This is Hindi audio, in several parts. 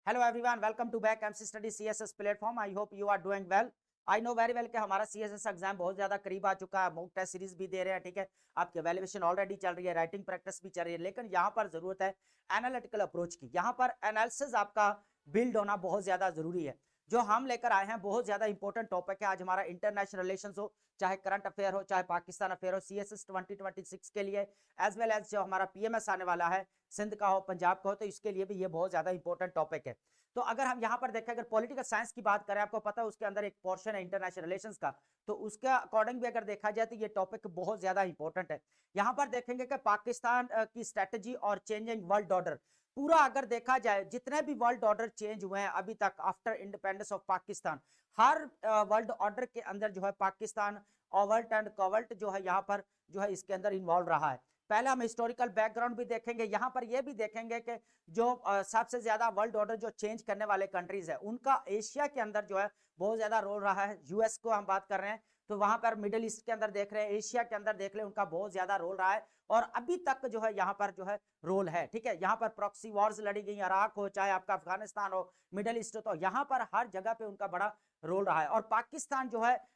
Hello everyone, welcome to back MC study CSS platform. I hope you are doing well. I know very well कि हमारा सीएसएस एग्जाम बहुत ज्यादा करीब आ चुका है। मॉक टेस्ट सीरीज भी दे रहे हैं, ठीक है। आपकी वैल्यूएशन ऑलरेडी चल रही है, राइटिंग प्रैक्टिस भी चल रही है, लेकिन यहाँ पर जरूरत है एनालिटिकल अप्रोच की। यहाँ पर एनालिसिस आपका बिल्ड होना बहुत ज्यादा जरूरी है। जो हम लेकर आए हैं बहुत ज्यादा इंपॉर्टेंट टॉपिक है आज हमारा। इंटरनेशनल रिलेशंस हो, चाहे करंट अफेयर हो, चाहे पाकिस्तान अफेयर हो, सीएसएस 2026 के लिए, एज वेल एज जो हमारा पीएमएस आने वाला है, सिंध का हो, पंजाब का हो, तो इसके लिए भी ये बहुत ज्यादा इंपॉर्टेंट टॉपिक है। तो अगर हम यहाँ पर देखें, अगर पॉलिटिकल साइंस की बात करें, आपको पता है उसके अंदर एक पोर्शन है इंटरनेशनल रिलेशंस का, तो उसके अकॉर्डिंग भी अगर देखा जाए तो ये टॉपिक बहुत ज्यादा इंपॉर्टेंट है। यहाँ पर देखेंगे कि पाकिस्तान की स्ट्रेटजी और चेंजिंग वर्ल्ड ऑर्डर, पूरा अगर देखा जाए जितने भी वर्ल्ड ऑर्डर चेंज हुए हैं अभी तक after independence of Pakistan, her world order के अंदर जो है पाकिस्तान ओवल्ट एंड कवर्ट जो है यहाँ पर जो है इसके अंदर इन्वॉल्व रहा है। पहले हम हिस्टोरिकल बैकग्राउंड भी देखेंगे, यहाँ पर यह भी देखेंगे कि जो सबसे ज्यादा वर्ल्ड ऑर्डर जो चेंज करने वाले कंट्रीज है उनका एशिया के अंदर जो है बहुत ज्यादा रोल रहा है। यूएस को हम बात कर रहे हैं तो वहां पर मिडिल ईस्ट के अंदर देख रहे हैं, एशिया के अंदर देख रहे हैं, उनका बहुत ज्यादा रोल रहा है और अभी तक जो है यहाँ पर जो है रोल है, ठीक है। यहाँ पर प्रॉक्सी वॉर्स लड़ी गई, इराक हो, चाहे आपका अफगानिस्तान हो, मिडिल ईस्ट हो, तो यहाँ पर हर जगह पे उनका बड़ा रोल रहा है। और पाकिस्तान जो है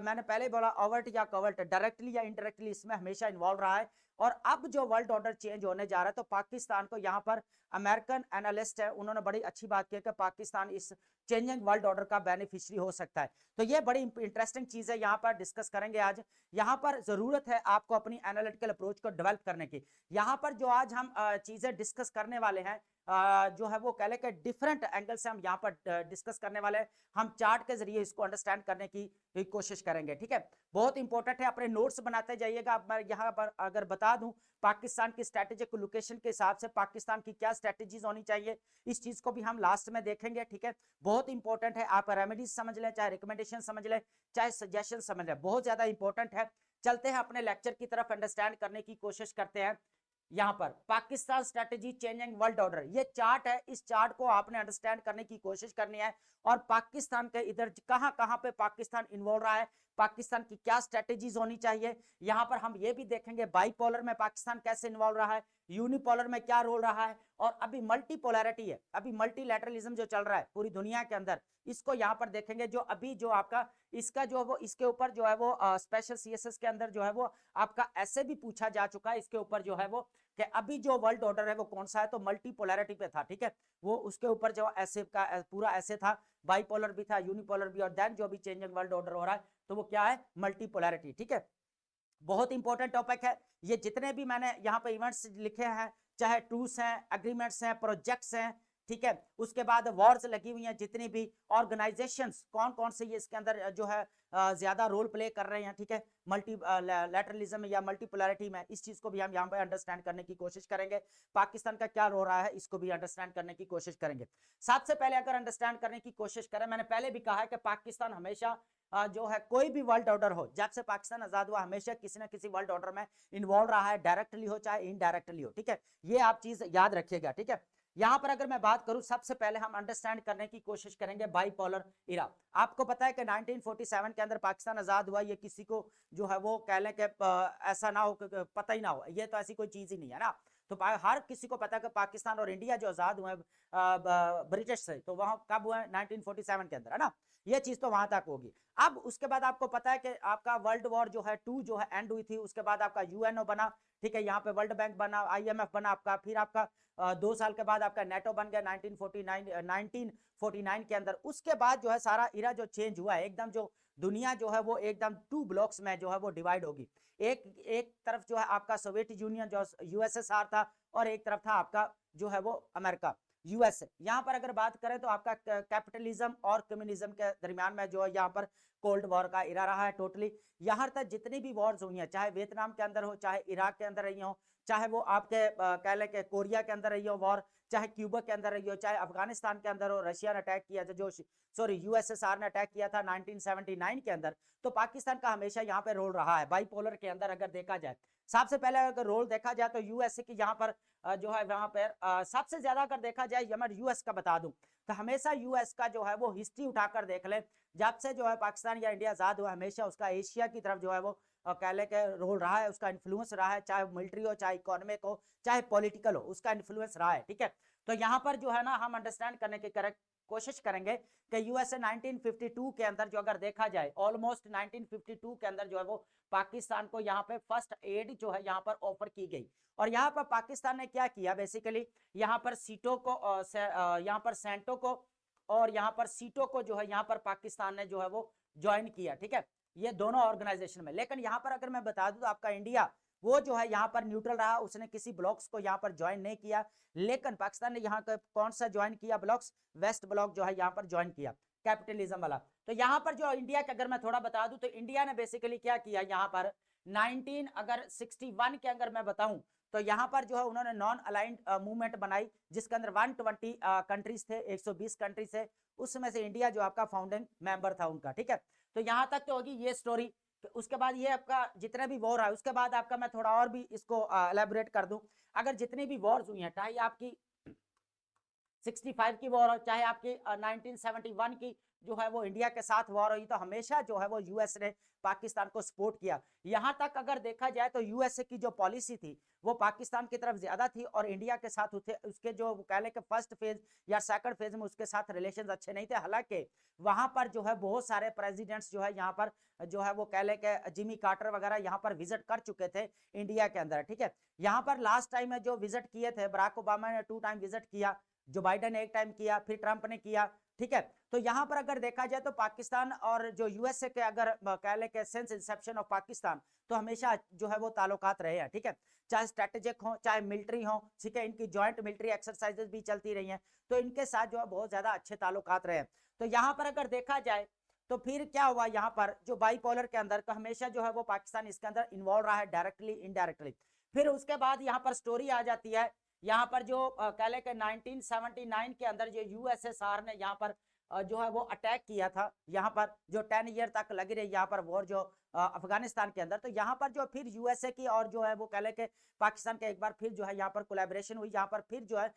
मैंने पहले बोला ओवर्ट या कवर्ट, डायरेक्टली या इनडायरेक्टली इसमें हमेशा इन्वॉल्व रहा है। और अब जो वर्ल्ड ऑर्डर चेंज होने जा रहा है तो पाकिस्तान को यहाँ पर अमेरिकन एनालिस्ट है उन्होंने बड़ी अच्छी बात की कि पाकिस्तान इस चेंजिंग वर्ल्ड ऑर्डर का बेनिफिशियरी हो सकता है। तो ये बड़ी इंटरेस्टिंग चीज है, यहाँ पर डिस्कस करेंगे आज। यहाँ पर जरूरत है आपको अपनी एनालिटिकल अप्रोच को डेवलप करने की। यहाँ पर जो आज हम चीजें डिस्कस करने वाले हैं जो है वो कह लें कि डिफरेंट एंगल से हम यहाँ पर डिस्कस करने वाले हैं। हम चार्ट के जरिए इसको अंडरस्टैंड करने की कोशिश करेंगे, ठीक है। बहुत इंपॉर्टेंट है, अपने नोट्स बनाते जाइएगा। अब मैं यहाँ पर अगर बता दूं पाकिस्तान की स्ट्रेटेजिक लोकेशन के हिसाब से पाकिस्तान की क्या स्ट्रेटेजीज होनी चाहिए, इस चीज को भी हम लास्ट में देखेंगे, ठीक है। बहुत इंपॉर्टेंट है, आप रेमेडीज समझ लें, चाहे रिकमेंडेशन समझ लें, चाहे सजेशन समझ लें, बहुत ज्यादा इंपॉर्टेंट है। चलते हैं अपने लेक्चर की तरफ, अंडरस्टैंड करने की कोशिश करते हैं। यहाँ पर Pakistan strategy changing world order, ये चार्ट है, इस चार्ट को आपने अंडरस्टैंड करने की कोशिश करनी है। और पाकिस्तान के इधर कहां कहां पे पाकिस्तान इन्वॉल्व रहा है, पाकिस्तान की क्या स्ट्रेटेजीज होनी चाहिए। यहाँ पर हम ये भी देखेंगे बाइपोलर में पाकिस्तान कैसे इन्वॉल्व रहा है, यूनिपोलर में क्या रोल रहा है, और अभी मल्टीपोलैरिटी है, अभी मल्टीलैटरलिज्म जो चल रहा है पूरी दुनिया के अंदर, इसको यहाँ पर देखेंगे। जो अभी जो आपका इसका जो है वो इसके ऊपर जो है वो स्पेशल सीएसएस के अंदर जो है वो आपका ऐसे भी पूछा जा चुका है इसके ऊपर जो है वो कि अभी जो वर्ल्ड ऑर्डर है वो कौन सा है, तो मल्टीपोलैरिटी पे था, ठीक है। वो उसके ऊपर जो ऐसे का पूरा ऐसे था, बाइपोलर भी था, यूनिपोलर भी, और देन जो भी चेंजिंग वर्ल्ड ऑर्डर हो रहा है तो वो क्या है, मल्टीपोलैरिटी, ठीक है। बहुत इंपॉर्टेंट टॉपिक है ये। जितने भी मैंने यहाँ पे इवेंट्स लिखे हैं, चाहे ट्रूस हैं, एग्रीमेंट्स हैं, प्रोजेक्ट्स हैं, ठीक है, उसके बाद वॉर्स लगी हुई हैं, जितनी भी ऑर्गेनाइजेशंस कौन कौन से ये इसके अंदर जो है ज्यादा रोल प्ले कर रहे हैं, ठीक है, मल्टी लैटरलिज्म या मल्टीपोलैरिटी में, इस चीज को भी हम यहाँ पे अंडरस्टैंड करने की कोशिश करेंगे। पाकिस्तान का क्या रोल रहा है इसको भी अंडरस्टैंड करने की कोशिश करेंगे। सबसे पहले अगर अंडरस्टैंड करने की कोशिश करें, मैंने पहले भी कहा है कि पाकिस्तान हमेशा जो है कोई भी वर्ल्ड ऑर्डर हो, जब से पाकिस्तान आजाद हुआ हमेशा किसी ना किसी वर्ल्ड ऑर्डर में इन्वॉल्व रहा है, डायरेक्टली हो चाहे इनडायरेक्टली हो, ठीक है। ये आप चीज याद रखिएगा, ठीक है। यहां पर अगर मैं बात करूं, सबसे पहले हम अंडरस्टैंड करने की कोशिश करेंगे बाइपोलर इरा। आपको पता है कि 1947 के अंदर पाकिस्तान आजाद हुआ, ये किसी को जो है वो कह लें कि ऐसा ना हो कि पता ही ना हो, ये तो ऐसी कोई चीज ही नहीं है ना। तो हर किसी को पता है कि पाकिस्तान और इंडिया जो आजाद हुए ब्रिटिश से, तो वहां कब हुआ, 1947 के अंदर, है ना। ये चीज तो वहां तक होगी। अब उसके बाद आपको पता है कि आपका वर्ल्ड वॉर जो है 2 जो है एंड हुई थी, उसके बाद आपका यूएनओ बना, ठीक है, यहाँ पे वर्ल्ड बैंक बना, आईएमएफ बना आपका, फिर आपका 2 साल के बाद आपका नेटो बन गया 1949 के अंदर। उसके बाद जो है सारा इरा जो चेंज हुआ है, एकदम जो दुनिया जो है वो एकदम 2 ब्लॉक्स में जो है वो डिवाइड होगी। एक तरफ जो है आपका सोवियत यूनियन जो यूएसएसआर था, और एक तरफ था आपका जो है वो अमेरिका, यूएसए। यहाँ पर अगर बात करें तो आपका कैपिटलिज्म और कम्युनिज्म के दरमियान में जो है यहाँ पर कोल्ड वॉर का इरा रहा है टोटली। यहाँ तक जितनी भी वॉर्स हुई हैं, चाहे वियतनाम के अंदर हो, चाहे इराक के अंदर रही हो, चाहे वो आपके कह लें कि कोरिया के अंदर रही हो वॉर, चाहे क्यूबा के अंदर रही हो, चाहे अफगानिस्तान के अंदर हो, रशिया ने अटैक किया था, जो सॉरी यूएसएसआर ने अटैक किया था 1979 के अंदर, तो पाकिस्तान का हमेशा यहाँ पे रोल रहा है बाइपोलर के अंदर। अगर देखा जाए सबसे पहले अगर रोल देखा जाए तो यूएसए की यहाँ पर जो है वहां पर सबसे ज्यादा अगर देखा जाए, मैं यूएस का बता दूं तो हमेशा यूएस का जो है वो हिस्ट्री उठाकर देख ले, जब से जो है पाकिस्तान या इंडिया आजाद हुआ हमेशा उसका एशिया की तरफ जो है वो कह ले के रोल रहा है, उसका इन्फ्लुएंस रहा है, चाहे मिलिट्री हो, चाहे इकोनॉमिक हो, चाहे पॉलिटिकल हो, उसका इन्फ्लुएंस रहा है। ठीक है, तो यहाँ पर जो है ना हम अंडरस्टैंड करने की कोशिश करेंगे कि यूएसए 1952 के अंदर जो अगर देखा जाए, ऑलमोस्ट 1952 के अंदर जो है वो पाकिस्तान को यहाँ पे फर्स्ट एड जो है यहाँ पर ऑफर की गई। और यहाँ पर पाकिस्तान ने क्या किया, बेसिकली यहाँ पर सीटों को यहाँ पर सेंटो को और यहाँ पर सीटों को जो है यहाँ पर पाकिस्तान ने जो है वो ज्वाइन किया। ठीक है, ये दोनों ऑर्गेनाइजेशन में। लेकिन यहाँ पर अगर मैं बता दूं तो आपका इंडिया वो जो है यहाँ पर न्यूट्रल रहा, उसने किसी ब्लॉक्स को यहाँ पर ज्वाइन नहीं किया। लेकिन पाकिस्तान ने यहाँ कौन सा ज्वाइन किया ब्लॉक्स, वेस्ट ब्लॉक जो है यहाँ पर ज्वाइन किया, कैपिटलिज्म वाला। तो यहाँ पर जो इंडिया के अगर मैं थोड़ा बता दूं तो इंडिया ने बेसिकली क्या किया, यहाँ पर 1961 के अगर मैं बताऊं तो यहाँ पर जो है उन्होंने नॉन अलाइंड मूवमेंट बनाई, जिसके अंदर 120 कंट्रीज थे, 120 कंट्रीज थे, उसमें से इंडिया जो आपका फाउंडिंग मेंबर था उनका। ठीक है, तो यहाँ तक तो होगी ये स्टोरी। उसके बाद ये आपका जितने भी वॉर है, उसके बाद आपका मैं थोड़ा और भी इसको एलेबोरेट कर दूं। अगर जितनी भी वॉर्स हुई हैं, चाहे आपकी 65 की वॉर हो, चाहे आपकी 1971 की जो है वो इंडिया के साथ वॉर हुई, तो हमेशा जो है वो यूएस ने पाकिस्तान को सपोर्ट किया। यहां तक अगर देखा जाए तो यूएसए की जो पॉलिसी थी वो पाकिस्तान की तरफ ज्यादा थी, और इंडिया के साथ उसके जो कह लें कि फर्स्ट फेज या सेकंड फेज में उसके साथ रिलेशन अच्छे नहीं थे। हालांकि वहां पर जो है बहुत सारे प्रेसिडेंट्स जो है यहाँ पर जो है वो कह लें कि जिमी कार्टर वगैरह यहाँ पर विजिट कर चुके थे इंडिया के अंदर। ठीक है, यहाँ पर लास्ट टाइम में जो विजिट किए थे, बराक ओबामा ने 2 टाइम विजिट किया, जो बाइडेन ने 1 टाइम किया, फिर ट्रंप ने किया। ठीक है, तो यहां पर अगर देखा जाए तो पाकिस्तान और जो यूएसए के अगर कह ले के सिंस इंसेप्शन ऑफ पाकिस्तान तो हमेशा जो है वो ताल्लुकात रहे हैं। ठीक है, चाहे स्ट्रेटेजिक हो, चाहे मिलिट्री हो, ठीक है, इनकी जॉइंट मिलिट्री एक्सरसाइजेस भी चलती रही हैं, तो इनके साथ जो है बहुत ज्यादा अच्छे ताल्लुकात रहे हैं। तो यहाँ पर अगर देखा जाए तो फिर क्या हुआ, यहाँ पर जो बाईपोलर के अंदर का हमेशा जो है वो पाकिस्तान इसके अंदर इन्वॉल्व रहा है, डायरेक्टली इनडायरेक्टली। फिर उसके बाद यहाँ पर स्टोरी आ जाती है, यहाँ पर जो कह ले के 1979 के अंदर जो यूएसएसआर ने यहाँ पर जो है वो अटैक किया था, यहाँ पर जो 10 ईयर तक लगी रही यहाँ पर वॉर जो अफगानिस्तान के अंदर। तो यहाँ पर जो फिर यूएसए की और जो है वो कह ले के पाकिस्तान के एक बार फिर जो है यहाँ पर कोलैबोरेशन हुई, यहाँ पर फिर जो है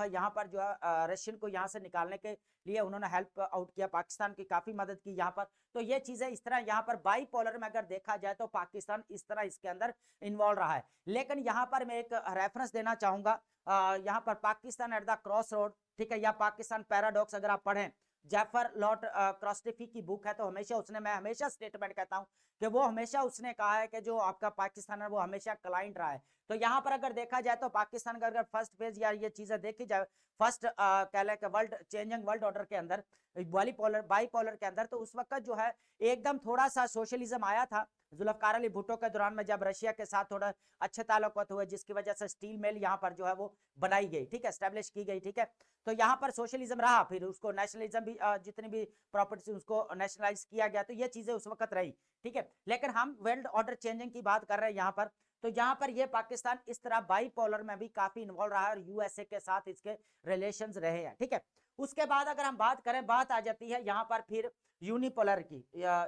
यहाँ पर जो है रशियन को यहाँ से निकालने के लिए उन्होंने हेल्प आउट किया, पाकिस्तान की काफी मदद की यहाँ पर। तो ये चीजें इस तरह यहाँ पर बाईपोलर में अगर देखा जाए तो पाकिस्तान इस तरह इसके अंदर इन्वॉल्व रहा है। लेकिन यहाँ पर मैं एक रेफरेंस देना चाहूंगा, यहाँ पर Pakistan at the cross road, ठीक है, या पाकिस्तान पैराडॉक्स अगर आप पढ़ें, जेफर लॉर्ड क्रॉस्टिफी की बुक है, तो हमेशा उसने, मैं हमेशा स्टेटमेंट कहता हूं कि वो हमेशा उसने कहा है कि जो आपका पाकिस्तान है वो हमेशा क्लाइंट रहा है। तो यहाँ पर अगर देखा जाए तो पाकिस्तान का अगर फर्स्ट फेज या ये चीजें देखी जाए, फर्स्ट कह लें कि वर्ल्ड चेंजिंग वर्ल्ड ऑर्डर के अंदर, बाईपोलर के अंदर, तो उस वक्त जो है एकदम थोड़ा सा सोशलिज्म आया था जुल्फकार अली भुट्टो के दौरान में, जब रशिया के साथ थोड़ा अच्छे ताल्लुकात हुए, जिसकी वजह से स्टील मिल यहाँ पर जो है वो बनाई गई, ठीक है, एस्टेब्लिश की गई। ठीक है, तो यहाँ पर सोशलिज्म रहा, फिर उसको नेशनलिज्म भी जितनी भी प्रॉपर्टी उसको नेशनलाइज किया गया, तो ये चीजें उस वक्त रही। ठीक है, लेकिन हम वर्ल्ड ऑर्डर चेंजिंग की बात कर रहे हैं यहाँ पर। तो यहाँ पर ये पाकिस्तान इस तरह बाईपोलर में भी काफी इन्वॉल्व रहा है और यूएसए के साथ इसके रिलेशंस रहे हैं। ठीक है, उसके बाद अगर हम बात करें, बात आ जाती है यहाँ पर फिर यूनिपोलर की,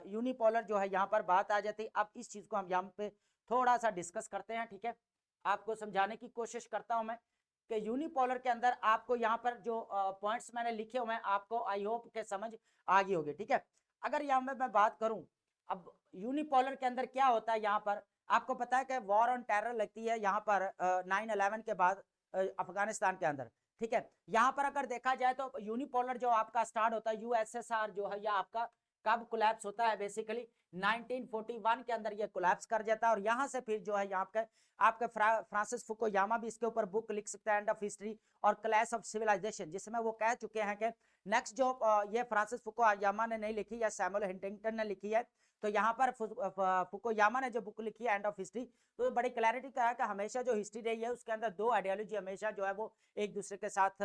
यूनिपोलर जो है यहाँ पर बात आ जाती है। अब इस चीज को हम यहाँ पे थोड़ा सा डिस्कस करते हैं। ठीक है, आपको समझाने की कोशिश करता हूं मैं कि यूनिपोलर के अंदर आपको यहाँ पर जो पॉइंट्स मैंने लिखे हुए हैं आपको आई होप के समझ आ गई होगी। ठीक है, अगर यहाँ पे मैं बात करूं, अब यूनिपोलर के अंदर क्या होता है, यहाँ पर आपको पता है कि वॉर ऑन टेरर लगती है यहाँ पर 9/11 के बाद अफगानिस्तान के अंदर। ठीक है, यहाँ पर अगर देखा जाए तो यूनिपोलर जो आपका स्टार्ट होता है, यूएसएसआर जो है, या आपका कब कोलैप्स होता है, बेसिकली 1941 के अंदर ये कोलैप्स कर जाता है। और यहाँ से फिर जो है यहाँ पे आपके फ्रांसिस फुकुयामा भी इसके ऊपर बुक लिख सकता है, एंड ऑफ हिस्ट्री और क्लैश ऑफ सिविलाइजेशन, जिसमें वो कह चुके हैं कि नेक्स्ट जो ये फ्रांसिस फुकुयामा ने नहीं लिखी, या सैमुअल हंटिंगटन ने लिखी है, तो यहाँ पर फुकुयामा ने जो बुक लिखी है एंड ऑफ हिस्ट्री, तो बड़ी क्लैरिटी कहा कि हमेशा जो हिस्ट्री रही है उसके अंदर दो आइडियोलॉजी हमेशा जो है वो एक दूसरे के साथ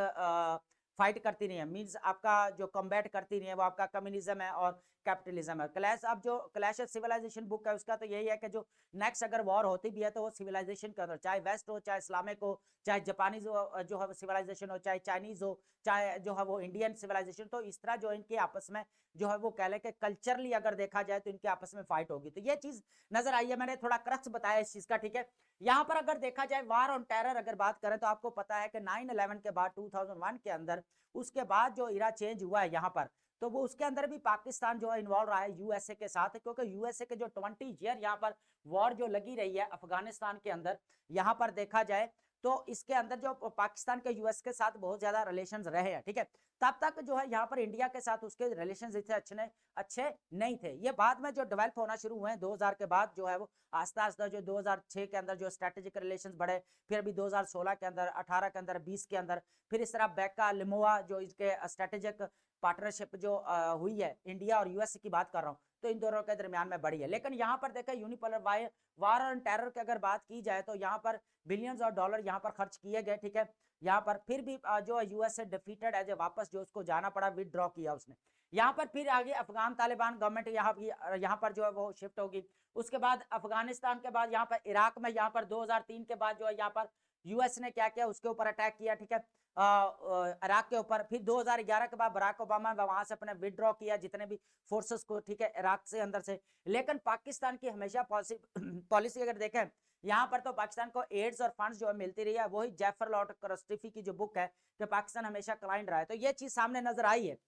फाइट करती नहीं है, मींस आपका जो कॉम्बैट करती नहीं है, वो आपका कम्युनिज्म है और कैपिटलिज्म है। क्लैश, अब जो क्लैश ऑफ सिविलाइजेशन बुक है उसका तो यही है कि जो नेक्स्ट अगर वॉर होती भी है तो वो सिविलाइजेशन के अंदर, चाहे वेस्ट हो, चाहे इस्लामिक हो, चाहे जापानीज जो है सिविलाइजेशन हो, चाहे चाइनीज हो, चाहे जो है वो इंडियन सिविलाइजेशन, तो इस तरह जो इनके आपस में जो है वो कह ले कि कल्चरली अगर देखा जाए तो इनके आपस में फाइट होगी। तो ये चीज नजर आई है, मैंने थोड़ा क्रक्स बताया इस चीज का। ठीक है, यहाँ पर अगर देखा जाए वार ऑन टेरर अगर बात करें तो आपको पता है कि 9/11 के बाद 2001 के अंदर उसके बाद जो इरा चेंज हुआ है यहाँ पर, तो वो उसके अंदर भी पाकिस्तान जो है इन्वॉल्व रहा है यूएसए के साथ, क्योंकि यूएसए के जो 20 ईयर यहाँ पर वॉर जो लगी रही है अफगानिस्तान के अंदर, यहाँ पर देखा जाए तो इसके अंदर जो पाकिस्तान के यूएस के साथ बहुत ज्यादा रिलेशंस रहे हैं, ठीक है। तब तक जो है यहाँ पर इंडिया के साथ उसके रिलेशंस इतने अच्छे नहीं थे। ये बाद में जो डेवलप होना शुरू हुए 2000 के बाद जो है वो आस्ता आस्ता जो 2006 के अंदर जो स्ट्रेटेजिक रिलेशंस बढ़े, फिर अभी 2016 के अंदर, 18 के अंदर, 20 के अंदर, फिर इस तरह बैका लिमोआ जो इसके स्ट्रेटेजिक पार्टनरशिप जो हुई है इंडिया और यूएस की बात कर रहा हूँ, तो इन दोनों के दरमियान में बढ़ी है। लेकिन यहाँ पर देखा यूनिपोलर वार ऑन टेरर की अगर बात की जाए तो यहाँ पर बिलियंस ऑफ डॉलर यहाँ पर खर्च किए गए, ठीक है। यहाँ पर फिर भी जो यूएस से डिफीटेड है, जो वापस जो उसको जाना पड़ा, विदड्रॉ किया उसने। यहाँ पर फिर आगे अफगान तालिबान गवर्नमेंट यहाँ पर जो है वो शिफ्ट होगी। उसके बाद अफगानिस्तान के बाद यहाँ पर इराक में, यहाँ पर 2003 के बाद जो है यहाँ पर यूएस ने क्या किया, उसके ऊपर अटैक किया, ठीक है, इराक के ऊपर। फिर 2011 के बाद बराक ओबामा वहां से अपने विदड्रॉ किया जितने भी फोर्सेस को, ठीक है, इराक से अंदर से। लेकिन पाकिस्तान की हमेशा पॉलिसी अगर देखें यहाँ पर, तो पाकिस्तान को एड्स और फंड्स जो है मिलती रही है। वही जेफर लॉर्ड क्रस्टिफी की जो बुक है कि पाकिस्तान हमेशा क्लाइंट रहा है, तो ये चीज सामने नजर आई है।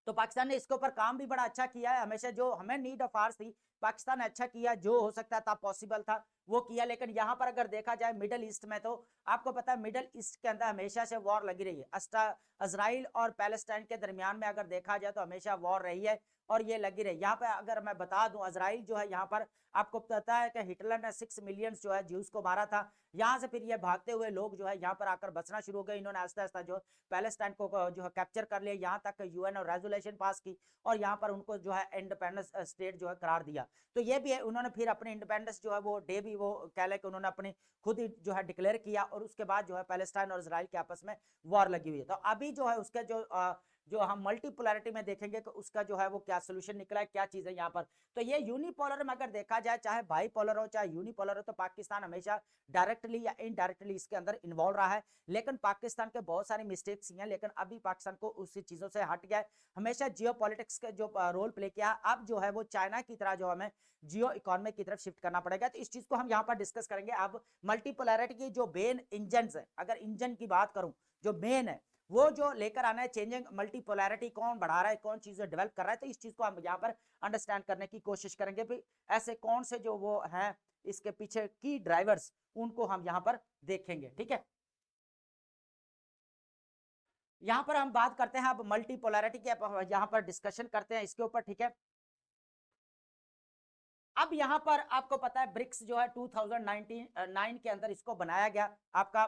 तो पाकिस्तान ने इसके ऊपर काम भी बड़ा अच्छा किया है। हमेशा जो हमें नीड ऑफ आर्स थी, पाकिस्तान ने अच्छा किया, जो हो सकता था पॉसिबल था वो किया। लेकिन यहाँ पर अगर देखा जाए मिडल ईस्ट में, तो आपको पता है मिडल ईस्ट के अंदर हमेशा से वॉर लगी रही है। इजराइल और पैलेस्टाइन के दरमियान में अगर देखा जाए तो हमेशा वॉर रही है और ये लगी रही। यहाँ पे अगर मैं बता दूं, इजराइल जो है यहाँ पर आपको पता है कि हिटलर ने 6 मिलियन जो है ज्यूज को मारा था। यहाँ से फिर ये भागते हुए लोग जो है यहाँ पर आकर बचना शुरू हो गए। इन्होंने आस्ता आस्ता जो पैलेस्टाइन को जो है कैप्चर कर लिया, यहाँ तक यूएन और रेजोल्यूशन पास की और यहाँ पर उनको जो है इंडिपेंडेंस स्टेट जो है करार दिया। तो ये भी है, उन्होंने फिर अपने इंडिपेंडेंस जो है वो डे भी वो कह ले कि उन्होंने अपनी खुद ही जो है डिक्लेयर किया। और उसके बाद जो है पैलेस्टाइन और इजराइल के आपस में वॉर लगी हुई है। तो अभी जो है उसके जो हम मल्टीपोलैरिटी में देखेंगे कि उसका जो है वो क्या सोल्यूशन निकला है, क्या चीज है यहाँ पर। तो ये यूनिपोलर में अगर देखा जाए, चाहे बाईपोलर हो चाहे यूनिपोलर हो, तो पाकिस्तान हमेशा डायरेक्टली या इनडायरेक्टली इसके अंदर इन्वॉल्व रहा है। लेकिन पाकिस्तान के बहुत सारे मिस्टेक्स हैं, लेकिन अभी पाकिस्तान को उसी चीजों से हट गया है। हमेशा जियो पॉलिटिक्स का जो रोल प्ले किया, अब जो है वो चाइना की तरह जो हमें जियो इकोनॉमी की तरफ शिफ्ट करना पड़ेगा। तो इस चीज को हम यहाँ पर डिस्कस करेंगे। अब मल्टीपोलैरिटी की जो मेन इंजन है, अगर इंजन की बात करूं जो मेन है, वो जो लेकर आना है चेंजिंग मल्टीपोलैरिटी, कौन बढ़ा रहा है, कौन चीजें डेवलप कर रहा है, तो इस चीज को हम यहाँ पर अंडरस्टैंड करने की कोशिश करेंगे। भी ऐसे कौन से जो वो हैं इसके पीछे की ड्राइवर्स, उनको हम यहाँ पर देखेंगे, ठीक है। यहाँ पर हम बात करते हैं अब मल्टीपोलैरिटी की, यहाँ पर डिस्कशन करते हैं इसके ऊपर, ठीक है। अब यहाँ पर आपको पता है ब्रिक्स जो है 2019 के अंदर इसको बनाया गया। आपका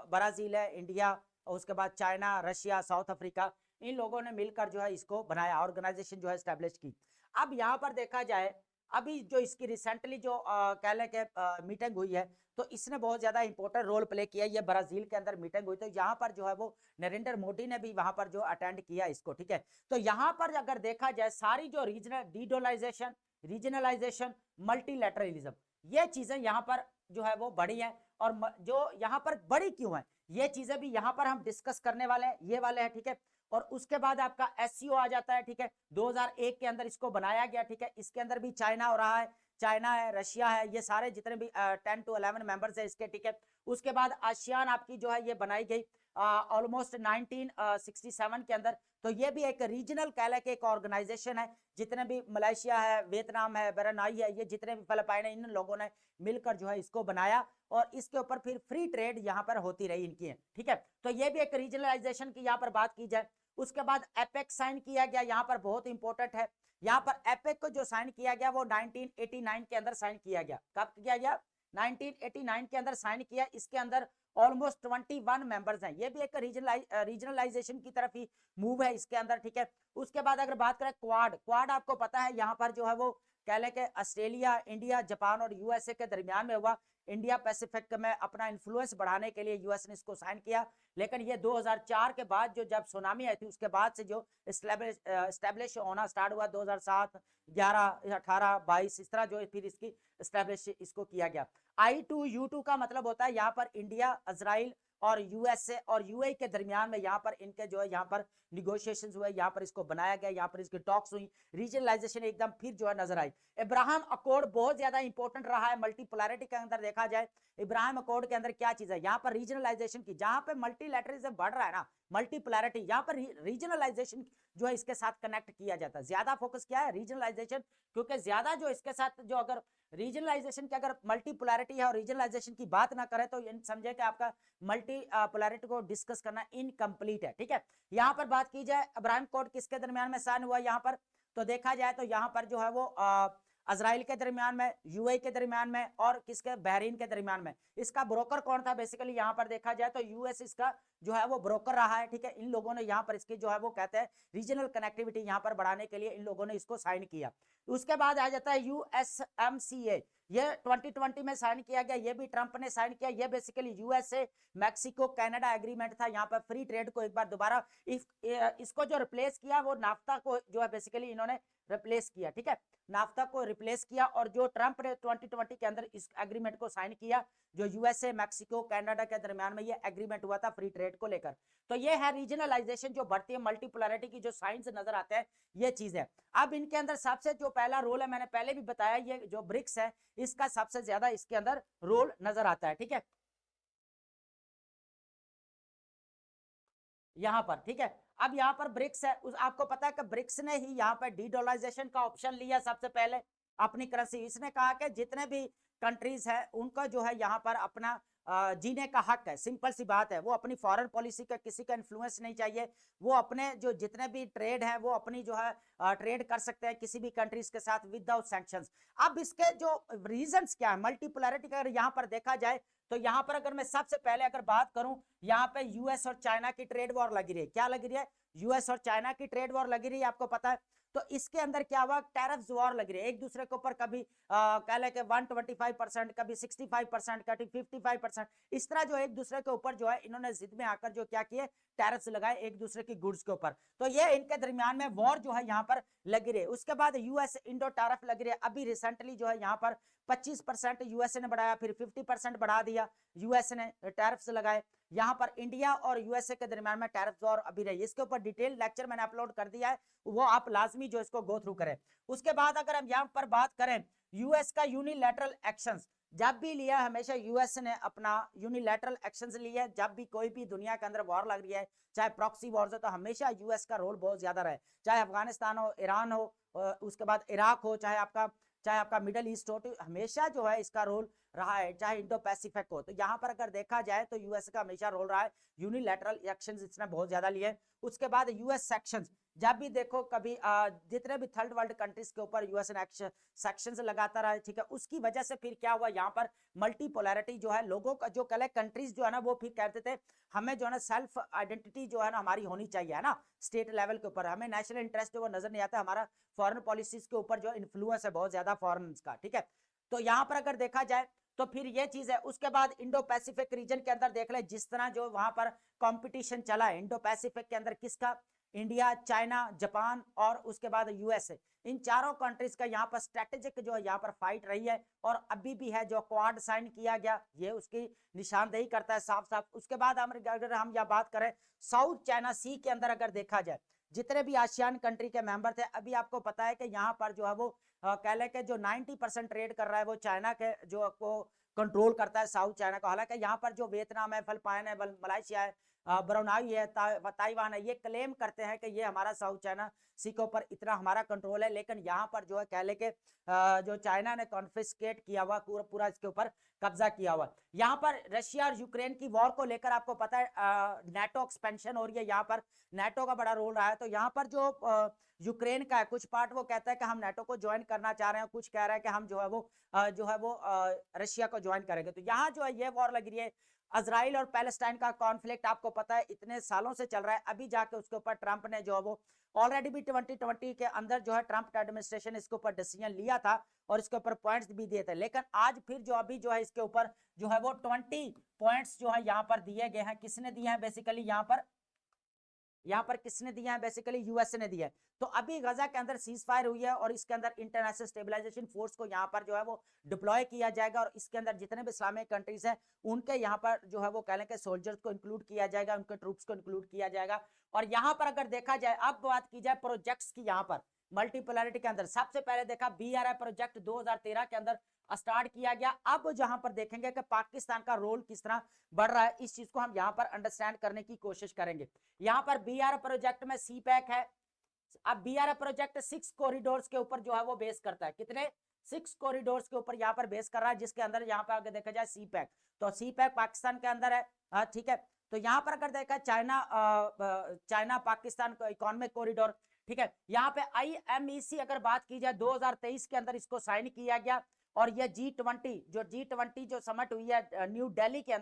ब्राजील है, इंडिया, उसके बाद चाइना, रशिया, साउथ अफ्रीका, इन लोगों ने मिलकर जो है इसको बनाया, ऑर्गेनाइजेशन जो है स्टैब्लिश की। अब यहाँ पर देखा जाए, अभी जो इसकी रिसेंटली जो कह लें कि मीटिंग हुई है, तो इसने बहुत ज्यादा इंपॉर्टेंट रोल प्ले किया। ये ब्राजील के अंदर मीटिंग हुई, तो यहाँ पर जो है वो नरेंद्र मोदी ने भी वहां पर जो अटेंड किया इसको, ठीक है। तो यहाँ पर अगर देखा जाए, सारी जो रीजनल डीडोलाइजेशन, रीजनलाइजेशन, मल्टीलैटरलिज्म, ये चीजें यहाँ पर जो है वो बड़ी हैं। और जो यहाँ पर बड़ी क्यों है, ये चीजें भी यहाँ पर हम डिस्कस करने वाले हैं, ये वाले हैं, ठीक है। और उसके बाद आपका एससीओ आ जाता है, ठीक है, 2001 के अंदर इसको बनाया गया, ठीक है। इसके अंदर भी चाइना हो रहा है, चाइना है, रशिया है, ये सारे जितने भी 10 to 11 मेंबर्स है इसके, ठीक है। उसके बाद आसियान आपकी जो है ये बनाई गई ऑलमोस्ट 1967 के अंदर। तो ये भी एक रीजनल कह के एक ऑर्गेनाइजेशन है। जितने भी मलेशिया है, वियतनाम है, ब्रुनेई है, ये जितने भी फिलिपाइन है, इन लोगों ने मिलकर जो है इसको बनाया और इसके ऊपर फिर फ्री ट्रेड यहाँ पर होती रही इनकी है, ठीक है। तो ये भी एक रीजनलाइजेशन की यहाँ पर बात की जाए। उसके बाद एपेक साइन किया गया, यहाँ पर बहुत इंपॉर्टेंट है। यहाँ पर एपेक को जो साइन किया गया वो 1989 के अंदर साइन किया गया। कब किया गया? 1989 के अंदर साइन किया। इसके अंदर ऑलमोस्ट 21 मेंबर्स हैं। ये भी एक रीजनलाइजेशन की तरफ ही मूव है इसके अंदर, ठीक है। उसके बाद अगर बात करें क्वाड, क्वाड आपको पता है यहाँ पर जो है वो कह लें कि ऑस्ट्रेलिया, इंडिया, जापान और यूएसए के दरमियान में हुआ। इंडिया पैसिफिक में अपना इन्फ्लुएंस बढ़ाने के लिए यूएस ने इसको साइन किया। लेकिन ये 2004 के बाद जो जब सुनामी आई थी, उसके बाद से जो स्टैब्लिश होना स्टार्ट हुआ 2007, 11, 18, 22, इस तरह जो फिर इसकी स्टैब्लिश इसको किया गया। I2U2 का मतलब होता है यहाँ पर इंडिया, इजराइल और यूएसए और यूएई के दरमियान में यहाँ पर इनके जो है यहाँ पर निगोशिएशंस हुए, यहाँ पर इसको बनाया गया, यहाँ पर इसकी टॉक्स हुई, रीजनलाइजेशन एकदम फिर जो है नजर आई। इब्राहिम अकॉर्ड बहुत ज्यादा इंपॉर्टेंट रहा है मल्टीपोलैरिटी के अंदर देखा जाए। इब्राहिम अकॉर्ड के अंदर क्या चीज है, यहाँ पर रीजनलाइजेशन की, जहां पे मल्टीलैटरलिज्म बढ़ रहा है ना, मल्टीपोलैरिटी, यहाँ पर रीजनलाइजेशन जो है इसके साथ कनेक्ट किया जाता है। ज्यादा फोकस क्या है, रीजनलाइजेशन, क्योंकि ज्यादा जो इसके साथ जो अगर रीजनलाइजेशन की अगर मल्टीपोलैरिटी है और रीजनलाइजेशन की बात ना करें तो समझे कि आपका मल्टी पोलैरिटी को डिस्कस करना इनकम्प्लीट है। ठीक है, यहाँ पर बात की जाए इब्राहिम अकॉर्ड किसके दरमियान में साइन हुआ, यहाँ पर तो देखा जाए तो यहाँ पर जो है वो इजराइल के दरमियान में, यूएई के दरमियान में और किसके, बहरीन के दरमियान में। इसका ब्रोकर कौन था बेसिकली, यहाँ पर देखा जाए तो यूएस इसका जो है वो ब्रोकर रहा है। ठीक है, इन लोगों ने यहाँ पर इसकी जो है वो कहते हैं रीजनल कनेक्टिविटी यहाँ पर बढ़ाने के लिए इन लोगों ने इसको साइन किया। उसके बाद आ जाता है यूएसएमसीए, ये 2020 में साइन किया गया, ये भी ट्रंप ने साइन किया। ये basically USA Mexico Canada agreement था, यहाँ पर फ्री ट्रेड को एक बार दोबारा इसको जो रिप्लेस किया वो नाफ्ता को जो है बेसिकली इन्होंने रिप्लेस किया। ठीक है, नाफ्ता को रिप्लेस किया और जो ट्रंप ने 2020 के अंदर इस एग्रीमेंट को साइन किया, जो यूएसए मैक्सिको कनाडा के दरमियान में ये एग्रीमेंट हुआ था फ्री ट्रेड को लेकर। तो ये है रीजनलाइजेशन जो बढ़ती है, मल्टीपोलैरिटी की जो साइंस नजर आते हैं, ये चीज है। अब इनके अंदर सबसे जो पहला रोल है, मैंने पहले भी बताया, ये जो ब्रिक्स है इसका सबसे ज्यादा इसके अंदर रोल नजर आता है। ठीक है, यहां पर ठीक है। अब यहां पर ब्रिक्स है, आपको पता है कि ब्रिक्स ने ही यहां पर डीडॉलराइजेशन का ऑप्शन लिया सबसे पहले अपनी करेंसी। इसने कहा कि जितने भी कंट्रीज है उनका जो है यहाँ पर अपना जीने का हक है, सिंपल सी बात है। वो अपनी फॉरेन पॉलिसी का किसी का इन्फ्लुएंस नहीं चाहिए, वो अपने जो जितने भी ट्रेड है वो अपनी जो है ट्रेड कर सकते हैं किसी भी कंट्रीज के साथ विदाउट सैंक्शंस। अब इसके जो रीजंस क्या है मल्टीपोलैरिटी का, अगर यहाँ पर देखा जाए तो यहाँ पर अगर मैं सबसे पहले अगर बात करूं, यहाँ पे यूएस और चाइना की ट्रेड वॉर लगी रही है। क्या लगी रही है, यूएस और चाइना की ट्रेड वॉर लगी रही है, आपको पता है। तो इसके अंदर क्या हुआ, टैरिफ वॉर लग रही है एक दूसरे के ऊपर, कभी कह ले 125%, कभी 65%, कभी 55%, इस तरह जो एक दूसरे के ऊपर जो है इन्होंने जिद में आकर जो क्या किए, टैरिफ लगाए एक दूसरे की गुड्स के ऊपर। तो ये इनके दरमियान में वॉर जो है यहाँ पर लगी रही है। उसके बाद यूएस इंडो टैरिफ लगी रही है। अभी रिसेंटली जो है यहाँ पर 25% यूएसए ने बढ़ाया, फिर 50% बढ़ा दिया यूएसए ने, टैरिफ्स लगाए। यहाँ पर इंडिया और यूएसए के दरमियान में टैरिफ वॉर अभी रही। इसके ऊपर डिटेल लेक्चर मैंने अपलोड कर दिया है, वो आप लाजमी जो इसको गो थ्रू करें। उसके बाद अगर हम यहाँ पर बात करें यूएस का यूनिलैटरल एक्शंस, जब भी लिया हमेशा यूएस ने अपना यूनिलैटरल एक्शंस लिए, जब भी कोई भी दुनिया के अंदर वॉर लग रही है, चाहे प्रॉक्सी वॉर हो, तो हमेशा यूएस का रोल बहुत ज्यादा रहे, चाहे अफगानिस्तान हो, ईरान हो, उसके बाद इराक हो, चाहे आपका मिडल ईस्ट हो, तो हमेशा जो है इसका रोल रहा है, चाहे इंडो पैसिफिक हो। तो यहाँ पर अगर देखा जाए तो यूएस का हमेशा रोल रहा है, यूनिलैटरल एक्शंस इसने बहुत ज्यादा लिए। उसके बाद यूएस सेक्शंस, जब भी देखो कभी जितने भी थर्ड वर्ल्ड कंट्रीज के ऊपर यूएस ने सेक्शंस लगाता रहा। ठीक है, उसकी वजह से फिर क्या हुआ, यहाँ पर मल्टीपोलैरिटी जो है, लोगों का जो कल कंट्रीज जो है ना वो फिर कहते थे हमें जो है ना सेल्फ आइडेंटिटी जो है ना हमारी होनी चाहिए, है ना, स्टेट लेवल के ऊपर हमें नेशनल इंटरेस्ट जो वो नजर नहीं आता, हमारा फॉरेन पॉलिसीज के ऊपर जो इन्फ्लुएंस है बहुत ज्यादा फॉरेन का। ठीक है, तो यहाँ पर अगर देखा जाए तो फिर ये चीज है। उसके बाद इंडो पैसिफिक रीजन के अंदर देख ले, जिस तरह जो वहां पर कंपटीशन चला है इंडो पैसिफिक के अंदर, किसका, इंडिया, चाइना, जापान और उसके बाद यूएसए, इन चारों कंट्रीज का यहाँ पर स्ट्रेटेजिक जो है यहाँ पर फाइट रही है और अभी भी है। जो क्वाड साइन किया गया ये उसकी निशानदेही करता है साफ साफ। उसके बाद अगर हम यहाँ बात करें साउथ चाइना सी के अंदर अगर देखा जाए, जितने भी आसियान कंट्री के मेंबर थे, अभी आपको पता है कि यहाँ पर जो है वो कह ले के जो 90% ट्रेड कर रहा है वो चाइना के जो को कंट्रोल करता है, साउथ चाइना को। हालांकि यहाँ पर जो वियतनाम है, फिलिपाइन है, मलाइशिया है, ब्रुनाई है, ताइवान है, ये क्लेम करते हैं कि ये हमारा साउथ चाइना सी के ऊपर इतना हमारा कंट्रोल है, लेकिन यहाँ पर जो है कह ले के जो चाइना ने कॉन्फिस्केट किया हुआ पूरा पूरा इसके ऊपर कब्जा किया हुआ। यहाँ पर रशिया और यूक्रेन की वॉर को लेकर आपको पता है नेटो एक्सपेंशन हो रही है, यहाँ पर नेटो का बड़ा रोल रहा है। तो यहाँ पर जो यूक्रेन का है कुछ पार्ट वो कहता है कि हम नेटो को ज्वाइन करना चाह रहे हैं, कुछ कह रहा है कि हम जो है वो रशिया को ज्वाइन करेंगे। तो यहाँ जो है ये वॉर लग रही है। इजराइल और पैलेस्टाइन का कॉन्फ्लिक्ट आपको पता है इतने सालों से चल रहा है, अभी जाके उसके ऊपर ट्रंप ने जो है वो ऑलरेडी भी 2020 के अंदर जो है ट्रंप एडमिनिस्ट्रेशन इसके ऊपर डिसीजन लिया था और इसके ऊपर पॉइंट्स भी दिए थे, लेकिन आज फिर जो अभी जो है इसके ऊपर जो है वो 20 पॉइंट्स जो है यहाँ पर दिए गए हैं। किसने दिए हैं बेसिकली, यहाँ पर यहाँ पर किसने दिया है, बेसिकली यूएसए ने दिया है। तो अभी गजा के अंदर सीज फायर हुई है और इसके अंदर इंटरनेशनल स्टेबलाइजेशन फोर्स को यहाँ पर जो है वो डिप्लॉय किया जाएगा और इसके अंदर जितने भी इस्लामिक कंट्रीज है उनके यहाँ पर जो है वो कह लें कि सोल्जर्स को इंक्लूड किया जाएगा, उनके ट्रूप्स को इंक्लूड किया जाएगा। और यहाँ पर अगर देखा जाए, अब बात की जाए प्रोजेक्ट्स की, यहाँ पर मल्टीपोलैरिटी के अंदर सबसे पहले देखा बीआरआई प्रोजेक्ट 2013 के अंदर स्टार्ट किया गया। अब जहां पर देखेंगे कि पाकिस्तान का रोल किस तरह बढ़ रहा है, इस चीज को हम यहां पर अंडरस्टैंड करने की कोशिश करेंगे। यहां पर बीआरआई प्रोजेक्ट में सी पैक है। अब बीआरआई प्रोजेक्ट 6 कॉरिडोर्स के ऊपर जो है वो बेस करता है, कितने 6 कॉरिडोर्स के ऊपर यहाँ पर बेस कर रहा है, जिसके अंदर यहाँ पर अगर देखा जाए सी पैक, तो सी पैक पाकिस्तान के अंदर है। ठीक है, तो यहाँ पर अगर देखा चाइना पाकिस्तान इकोनॉमिक कॉरिडोर, ठीक है। यहाँ पे IMEC अगर बात की जाए 2023 के अंदर इसको साइन किया गया और ये G20 जो समिट हुई है न्यू दिल्ली के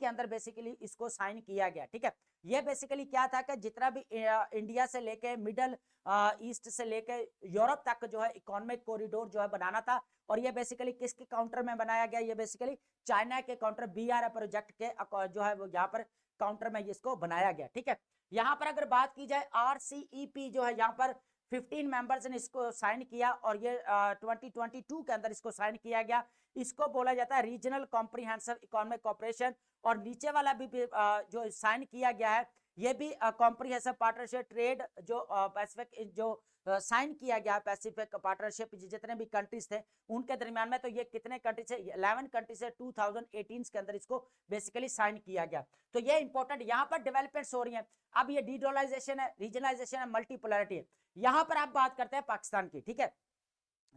अंदर बेसिकली इसको साइन किया गया। ठीक है, ये बेसिकली क्या था कि जितना भी इंडिया से लेके मिडल ईस्ट से लेके यूरोप तक जो है इकोनॉमिक कॉरिडोर जो है बनाना था, और ये बेसिकली किसके काउंटर में बनाया गया, ये बेसिकली चाइना के काउंटर बीआरआई प्रोजेक्ट के जो है वो यहाँ पर काउंटर में इसको बनाया गया। ठीक है, यहाँ पर अगर बात की जाए RCEP जो है यहाँ पर 15 मेंबर्स ने इसको साइन किया और ये 2022 के अंदर इसको साइन किया गया। इसको बोला जाता है रीजनल कॉम्प्रिहेंसिव इकोनॉमिक कॉर्पोरेशन। और नीचे वाला भी जो साइन किया गया है ये भी कॉम्प्रिहेंसिव पार्टनरशिप ट्रेड जो पैसिफिक जो साइन किया गया पैसिफिक पार्टनरशिप जितने भी कंट्रीज थे उनके दरमियान में। तो ये कितने कंट्रीज है, 11 कंट्रीज है 2018 के अंदर इसको बेसिकली साइन किया गया। तो ये इंपॉर्टेंट यहाँ पर डेवलपमेंट्स हो रही है। अब ये डीडोलाइजेशन है, रीजनलाइजेशन है, मल्टीपोलैरिटी है। यहाँ पर आप बात करते हैं पाकिस्तान की। ठीक है,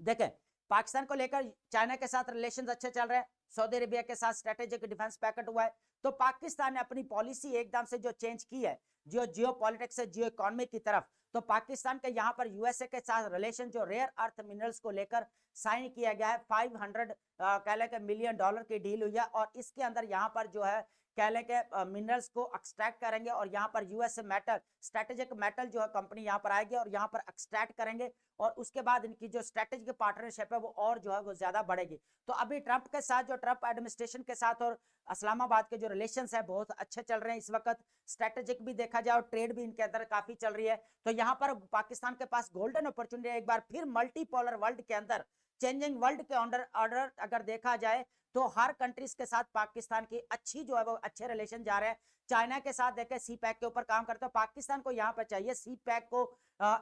देखें पाकिस्तान को लेकर चाइना के साथ रिलेशंस अच्छे चल रहे हैं, सऊदी अरेबिया के साथ स्ट्रेटेजिक डिफेंस पैकेट हुआ है। तो पाकिस्तान ने अपनी पॉलिसी एकदम से जो चेंज की है जियो पॉलिटिक्स से जियो इकोनॉमी की तरफ, तो पाकिस्तान के यहाँ पर यूएसए के साथ रिलेशन जो रेयर अर्थ मिनरल्स को लेकर साइन किया गया है, 500 मिलियन डॉलर की डील हुई है। और इसके अंदर यहाँ पर जो है कह लें कि मिनरल्स को एक्सट्रैक्ट करेंगे और यहाँ पर यूएसए मेटल स्ट्रेटेजिक मेटल जो है कंपनी यहाँ पर आएगी और यहाँ पर एक्सट्रैक्ट करेंगे और उसके बाद इनकी जो स्ट्रेटेजिक पार्टनरशिप है वो और जो है वो ज्यादा बढ़ेगी। तो अभी ट्रंप के साथ जो ट्रंप एडमिनिस्ट्रेशन के साथ और इस्लामाबाद के जो रिलेशंस है बहुत अच्छे चल रहे हैं इस वक्त। स्ट्रेटेजिक भी देखा जाए और ट्रेड भी इनके अंदर काफी चल रही है। तो यहाँ पर पाकिस्तान के पास गोल्डन अपॉर्चुनिटी है एक बार फिर मल्टीपोलर वर्ल्ड के अंदर, चेंजिंग वर्ल्ड के ऑर्डर अगर देखा जाए तो हर कंट्रीज के साथ पाकिस्तान की अच्छी जो है वो अच्छे रिलेशन जा रहे हैं। चाइना के साथ देखे सी पैक के ऊपर काम करते हैं। पाकिस्तान को यहाँ पर चाहिए सी पैक को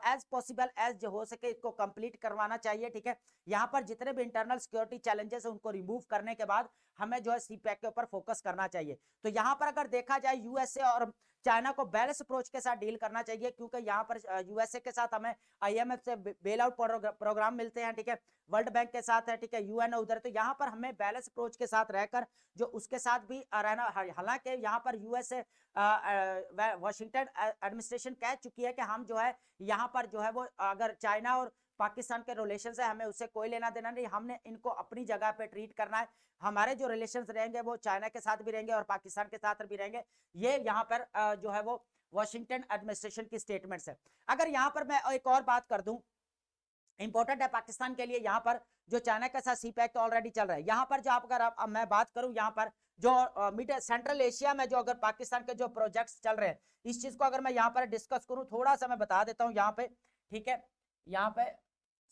एज पॉसिबल एज जो हो सके इसको कंप्लीट करवाना चाहिए। ठीक है, यहाँ पर जितने भी इंटरनल सिक्योरिटी चैलेंजेस है उनको रिमूव करने के बाद हमें जो है सी पैक के ऊपर फोकस करना चाहिए। तो यहाँ पर अगर देखा जाए यूएसए और चाइना को बैलेंस अप्रोच के साथ डील करना चाहिए, क्योंकि यहाँ पर यूएसए के साथ हमें IMF से बेल आउट प्रोग्राम मिलते हैं। ठीक है, वर्ल्ड बैंक के साथ है, ठीक है, UN उधर। तो यहाँ पर हमें बैलेंस अप्रोच के साथ रहकर जो उसके साथ भी रहना। हालांकि यहाँ पर यूएसए वाशिंगटन एडमिनिस्ट्रेशन कह चुकी है कि हम जो है यहाँ पर जो है वो अगर चाइना और पाकिस्तान के रिलेशन है हमें उससे कोई लेना देना नहीं, हमने इनको अपनी जगह पे ट्रीट करना है। हमारे जो रिलेशन रहेंगे वो चाइना के साथ भी रहेंगे और पाकिस्तान के साथ भी रहेंगे। ये यहाँ पर जो है वो वाशिंगटन एडमिनिस्ट्रेशन की स्टेटमेंट्स है। अगर यहाँ पर मैं एक और बात कर दूं, इंपॉर्टेंट है पाकिस्तान के लिए, यहाँ पर जो चाइना के साथ सी पैक तो ऑलरेडी चल रहा है। यहाँ पर जो आप अगर अब मैं बात करूं यहाँ पर जो मिड सेंट्रल एशिया में जो अगर पाकिस्तान के जो प्रोजेक्ट्स चल रहे हैं इस चीज को अगर मैं यहाँ पर डिस्कस करूं, थोड़ा सा मैं बता देता हूं यहाँ पे। ठीक है, यहाँ पे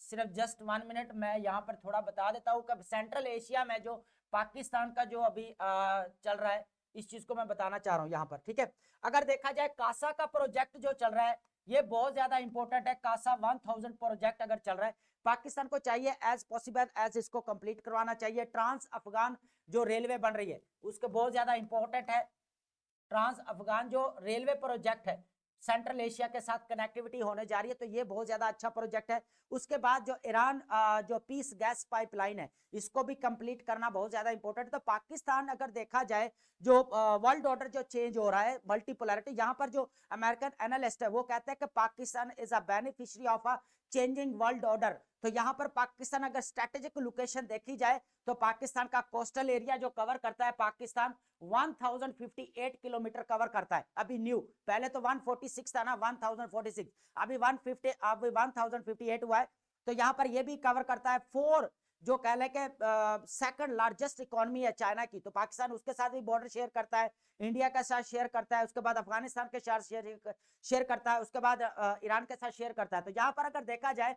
सिर्फ जस्ट 1 मिनट मैं यहाँ पर थोड़ा बता देता हूँ कि सेंट्रल एशिया में जो पाकिस्तान का जो अभी चल रहा है इस चीज को मैं बताना चाह रहा हूँ यहाँ पर। ठीक है, अगर देखा जाए कासा का प्रोजेक्ट जो चल रहा है ये बहुत ज्यादा इंपॉर्टेंट है। कासा 1000 प्रोजेक्ट अगर चल रहा है, पाकिस्तान को चाहिए एज पॉसिबल एज इसको कंप्लीट करवाना चाहिए। ट्रांस अफगान जो रेलवे बन रही है उसके बहुत ज्यादा इंपॉर्टेंट है। ट्रांस अफगान जो रेलवे प्रोजेक्ट है सेंट्रल एशिया के साथ कनेक्टिविटी होने जा रही है, तो ये बहुत ज्यादा अच्छा प्रोजेक्ट है। उसके बाद जो ईरान जो पीस गैस पाइपलाइन है इसको भी कंप्लीट करना बहुत ज्यादा इंपॉर्टेंट है। तो पाकिस्तान अगर देखा जाए जो वर्ल्ड ऑर्डर जो चेंज हो रहा है मल्टीपोलैरिटी, यहाँ पर जो अमेरिकन एनालिस्ट है वो कहते हैं कि Pakistan is a beneficiary of a changing world order. तो यहाँ पर पाकिस्तान अगर स्ट्रेटेजिक लोकेशन देखी जाए तो पाकिस्तान का कोस्टल एरिया जो कवर करता है पाकिस्तान 1058 किलोमीटर कवर करता है। अभी न्यू, पहले तो 146 था ना, 1046, अभी 1058 हुआ है। तो यहाँ पर ये भी कवर करता है 4 जो कह लें कि सेकंड लार्जेस्ट इकोनॉमी है चाइना की, तो पाकिस्तान उसके साथ भी बॉर्डर शेयर करता है, इंडिया के साथ शेयर करता है, उसके बाद अफगानिस्तान के साथ शेयर करता है, उसके बाद ईरान के साथ शेयर करता है। तो यहाँ पर अगर देखा जाए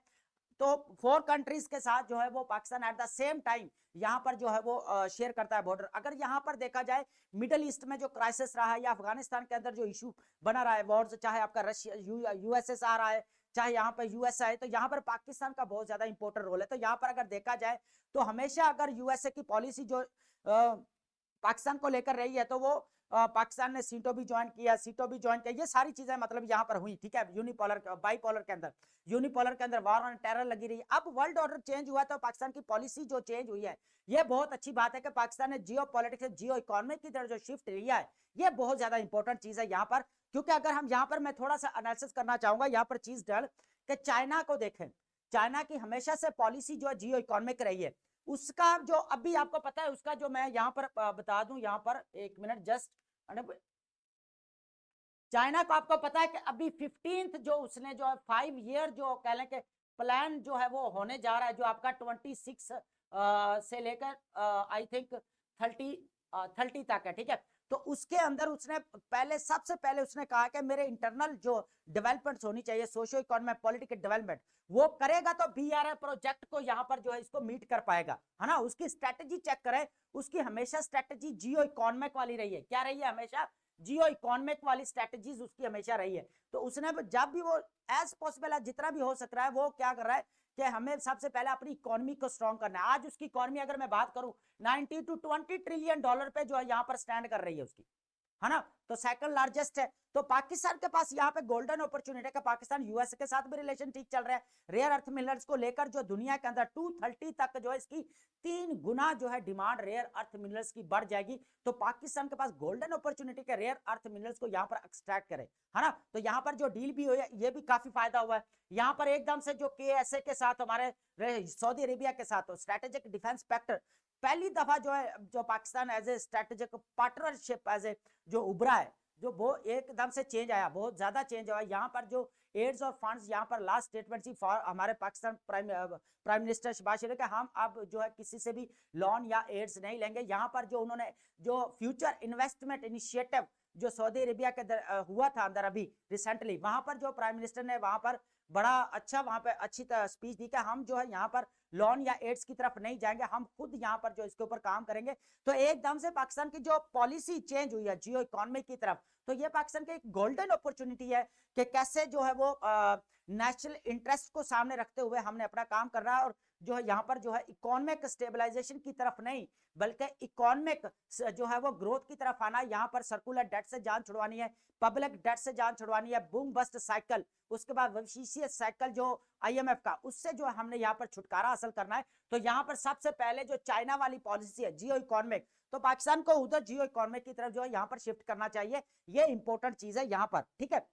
तो 4 कंट्रीज के साथ जो है वो Pakistan at the same time यहाँ पर जो है वो शेयर करता है बॉर्डर। अगर यहाँ पर देखा जाए मिडिल ईस्ट में जो क्राइसिस रहा है या अफगानिस्तान के अंदर जो इशू बना रहा है वॉर, चाहे आपका रशिया यूएसएसआर है, चाहे यहाँ पर यूएस है, तो यहाँ पर पाकिस्तान का बहुत ज्यादा इंपॉर्टेंट रोल है। तो यहाँ पर अगर देखा जाए तो हमेशा अगर यूएसए की पॉलिसी जो पाकिस्तान को लेकर रही है, तो वो पाकिस्तान ने सीटो भी ज्वाइन किया, सीटो भी ज्वाइन किया, ये सारी चीजें मतलब यहाँ पर हुई, ठीक है। यूनिपोलर बाईपोलर के अंदर, यूनिपोलर के अंदर वार ऑन टेरर लगी रही। अब वर्ल्ड ऑर्डर चेंज हुआ तो पाकिस्तान की पॉलिसी जो चेंज हुई है, ये बहुत अच्छी बात है कि पाकिस्तान ने जियो पॉलिटिक्स से जियो इकोनॉमी की तरफ जो शिफ्ट लिया है, ये बहुत ज्यादा इंपॉर्टेंट चीज है यहाँ पर। क्योंकि अगर हम यहाँ पर मैं थोड़ा सा एनालिसिस करना चाहूंगा यहाँ पर चीज डल कि चाइना को देखें, चाइना की हमेशा से पॉलिसी जो है जियो इकोनॉमिक रही है। उसका जो अभी आपको पता है, उसका जो मैं यहाँ पर बता दूं, यहाँ पर एक मिनट जस्ट, चाइना को आपको पता है कि अभी 15th जो उसने जो है 5 ईयर जो कह लें कि प्लान जो है वो होने जा रहा है, जो आपका 26 से लेकर आई थिंक 30 तक है, ठीक है। तो उसके अंदर उसने पहले सबसे पहले उसने कहा कि मेरे इंटरनल जो डेवलपमेंट्स होनी चाहिए, सोशियो इकोनॉमिक पॉलिटिकल डेवलपमेंट, वो करेगा तो बीआरआई प्रोजेक्ट को यहाँ पर जो है इसको मीट कर पाएगा, है ना। उसकी स्ट्रेटेजी चेक करें, उसकी हमेशा स्ट्रेटेजी जियो इकोनॉमिक वाली रही है। क्या रही है? हमेशा जियो इकोनॉमिक वाली स्ट्रेटेजीज उसकी हमेशा रही है। तो उसने जब भी वो एज पॉसिबल है, जितना भी हो सक रहा है, वो क्या कर रहा है कि हमें सबसे पहले अपनी इकोनॉमी को स्ट्रॉन्ग करना है। आज उसकी इकोनॉमी अगर मैं बात करूं 90 to 20 ट्रिलियन डॉलर पे जो है यहाँ पर स्टैंड कर रही है उसकी, है ना। तो सेकंड लार्जेस्ट है। तो पाकिस्तान के पास यहाँ पे गोल्डन अपॉर्चुनिटी है कि पाकिस्तान यूएस के साथ भी रिलेशन ठीक चल रहा है। रेयर अर्थ मिनरल्स को लेकर जो दुनिया के अंदर 230 तक जो है इसकी 3 गुना जो है डिमांड रेयर अर्थ मिनरल्स की बढ़ जाएगी। तो पाकिस्तान के पास गोल्डन अपॉर्चुनिटी के रेयर अर्थ मिनरल्स को यहाँ पर एक्सट्रैक्ट करे, है ना। तो यहाँ पर जो डील भी हुई है, ये भी काफी फायदा हुआ है। यहाँ पर एकदम से जो केएसए के साथ हमारे सऊदी अरेबिया के साथ स्ट्रेटेजिक डिफेंस पैक्ट पहली दफा जो है जो Pakistan as a strategic partnership as a जो उभरा है, जो वो एकदम से चेंज आया, बहुत ज्यादा चेंज हुआ। यहाँ पर जो एड्स और फंड्स, यहाँ पर लास्ट स्टेटमेंट थी हमारे पाकिस्तान प्राइम मिनिस्टर शहबाज शरीफ के, हम अब जो है किसी से भी लोन या एड्स नहीं लेंगे। यहाँ पर जो उन्होंने जो फ्यूचर इन्वेस्टमेंट इनिशिएटिव जो सऊदी अरेबिया के हुआ था अंदर अभी रिसेंटली, वहां पर जो प्राइम मिनिस्टर ने वहां पर बड़ा अच्छा वहां पर अच्छी स्पीच दी कि हम जो है यहाँ पर लोन या एड्स की तरफ नहीं जाएंगे, हम खुद यहाँ पर जो इसके ऊपर काम करेंगे। तो एकदम से पाकिस्तान की जो पॉलिसी चेंज हुई है जियो इकोनॉमी की तरफ, तो ये पाकिस्तान की एक गोल्डन अपॉर्चुनिटी है कि कैसे जो है वो नेशनल इंटरेस्ट को सामने रखते हुए हमने अपना काम कर रहा है। और जो है यहाँ पर जो है इकोनॉमिक स्टेबलाइजेशन की तरफ नहीं, बल्कि इकोनॉमिक जो है वो ग्रोथ की तरफ आना। यहाँ पर सर्कुलर डेट से जान छुड़वानी है, पब्लिक डेट से जान छुड़वानी है, बूम बस्ट साइकिल, उसके बाद विशिशियस साइकिल जो आईएमएफ का, उससे जो हमने यहाँ पर छुटकारा हासिल करना है। तो यहाँ पर सबसे पहले जो चाइना वाली पॉलिसी है जियो इकोनॉमिक, तो पाकिस्तान को उधर जियो इकोनॉमिक की तरफ जो है यहाँ पर शिफ्ट करना चाहिए। ये इंपॉर्टेंट चीज है यहाँ पर, ठीक है।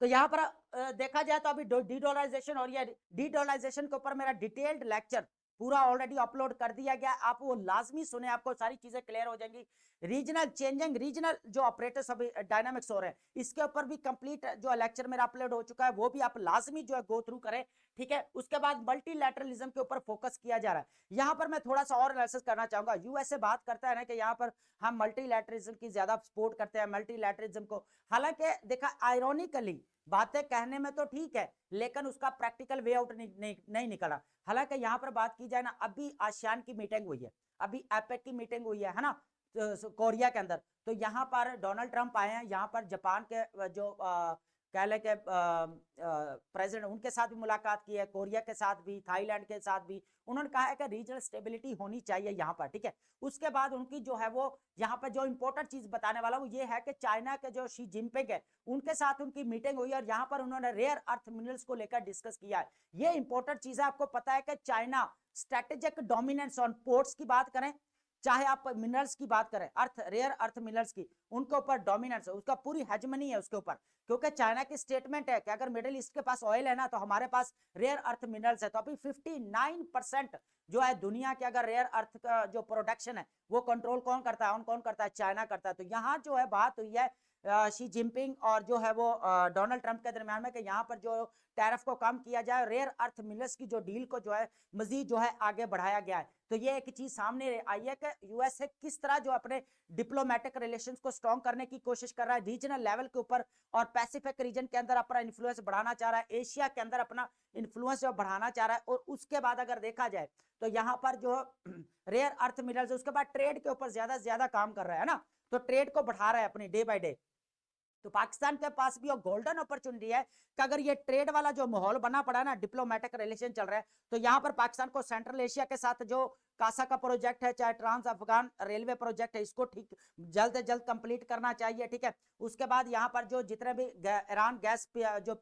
तो यहाँ पर देखा जाए तो अभी डी डॉलराइजेशन, और ये डी डॉलराइजेशन के ऊपर मेरा डिटेल्ड लेक्चर पूरा ऑलरेडी अपलोड कर दिया गया, आप वो लाजमी सुने, आपको सारी चीजें क्लियर हो जाएंगी। रीजनल चेंजिंग, रीजनल जो ऑपरेटर्स अभी डायनामिक्स हो रहे हैं, इसके ऊपर भी कंप्लीट जो लेक्चर मेरा अपलोड हो चुका है, वो भी आप लाजमी जो है गो थ्रू करें, ठीक है। उसके बाद मल्टीलैटरलिज्म के ऊपर फोकस किया जा रहा है। यहाँ पर मैं थोड़ा सा और एनालिसिस करना चाहूंगा। यूएसए बात करता है ना कि यहाँ पर हम मल्टीलैटरलिज्म की ज्यादा सपोर्ट करते हैं, मल्टीलैटरलिज्म को। हालांकि देखा आयरॉनिकली बातें कहने में तो ठीक है, लेकिन उसका प्रैक्टिकल वे आउट नहीं निकला। हालांकि यहाँ पर बात की जाए ना, अभी आसियान की मीटिंग हुई है, अभी एपेक की मीटिंग हुई है ना, तो कोरिया के अंदर। तो यहाँ पर डोनाल्ड ट्रंप आए हैं, यहाँ पर जापान के जो कह लें कि प्रेसिडेंट, उनके साथ भी मुलाकात की है, कोरिया के साथ भी, थाईलैंड के साथ भी। उन्होंने कहा है कि रीजनल स्टेबिलिटी होनी चाहिए यहाँ पर, ठीक है। उसके बाद उनकी जो है वो यहाँ पर जो इंपॉर्टेंट चीज बताने वाला वो ये है कि चाइना के जो शी जिनपिंग है, उनके साथ उनकी मीटिंग हुई और यहाँ पर उन्होंने रेयर अर्थ मिनरल्स को लेकर डिस्कस किया है। ये इंपॉर्टेंट चीज है। आपको पता है कि China strategic dominance on ports की बात करें, चाहे आप मिनरल्स की बात करें, अर्थ रेयर अर्थ मिनरल्स की, उनके ऊपर डोमिनेंस है, उसका पूरी हेजमनी है उसके ऊपर, क्योंकि चाइना की स्टेटमेंट है कि अगर मिडिल ईस्ट के पास ऑयल है ना, तो हमारे पास रेयर अर्थ मिनरल्स है। तो अभी 59% जो है दुनिया के अगर रेयर अर्थ का जो प्रोडक्शन है वो कंट्रोल कौन करता है, कौन करता है, चाइना करता है। तो यहाँ जो है बात हुई है शी जिनपिंग और जो है वो डोनाल्ड ट्रंप के दरमियान में कि यहाँ पर जो टैरिफ को कम किया जाए, रेयर अर्थ मिनरल्स की जो डील को जो है मजीद जो है आगे बढ़ाया गया है। तो ये एक चीज सामने आई है कि यूएसए किस तरह जो अपने डिप्लोमेटिक रिलेशंस को स्ट्रॉन्ग करने की कोशिश कर रहा है रीजनल लेवल के ऊपर, और पैसिफिक रीजन के अंदर अपना इन्फ्लुएंस बढ़ाना चाह रहा है, एशिया के अंदर अपना इन्फ्लुएंस जो बढ़ाना चाह रहा है। और उसके बाद अगर देखा जाए तो यहाँ पर जो रेयर अर्थ मिनरल्स, उसके बाद ट्रेड के ऊपर ज्यादा से ज्यादा काम कर रहा है ना, तो ट्रेड को बढ़ा रहा है अपनी डे बाय डे। तो पाकिस्तान के पास भी गोल्डन अपॉर्चुनिटी है कि अगर ये ट्रेड वाला जो माहौल बना पड़ा है ना, डिप्लोमेटिक रिलेशन चल रहा है, तो यहाँ पर पाकिस्तान को सेंट्रल एशिया के साथ जो कासा का प्रोजेक्ट है, चाहे ट्रांस अफगान रेलवे प्रोजेक्ट है, इसको ठीक जल्द से जल्द कंप्लीट करना चाहिए, ठीक है। उसके बाद यहाँ पर जो जितने भी ईरान गैस जो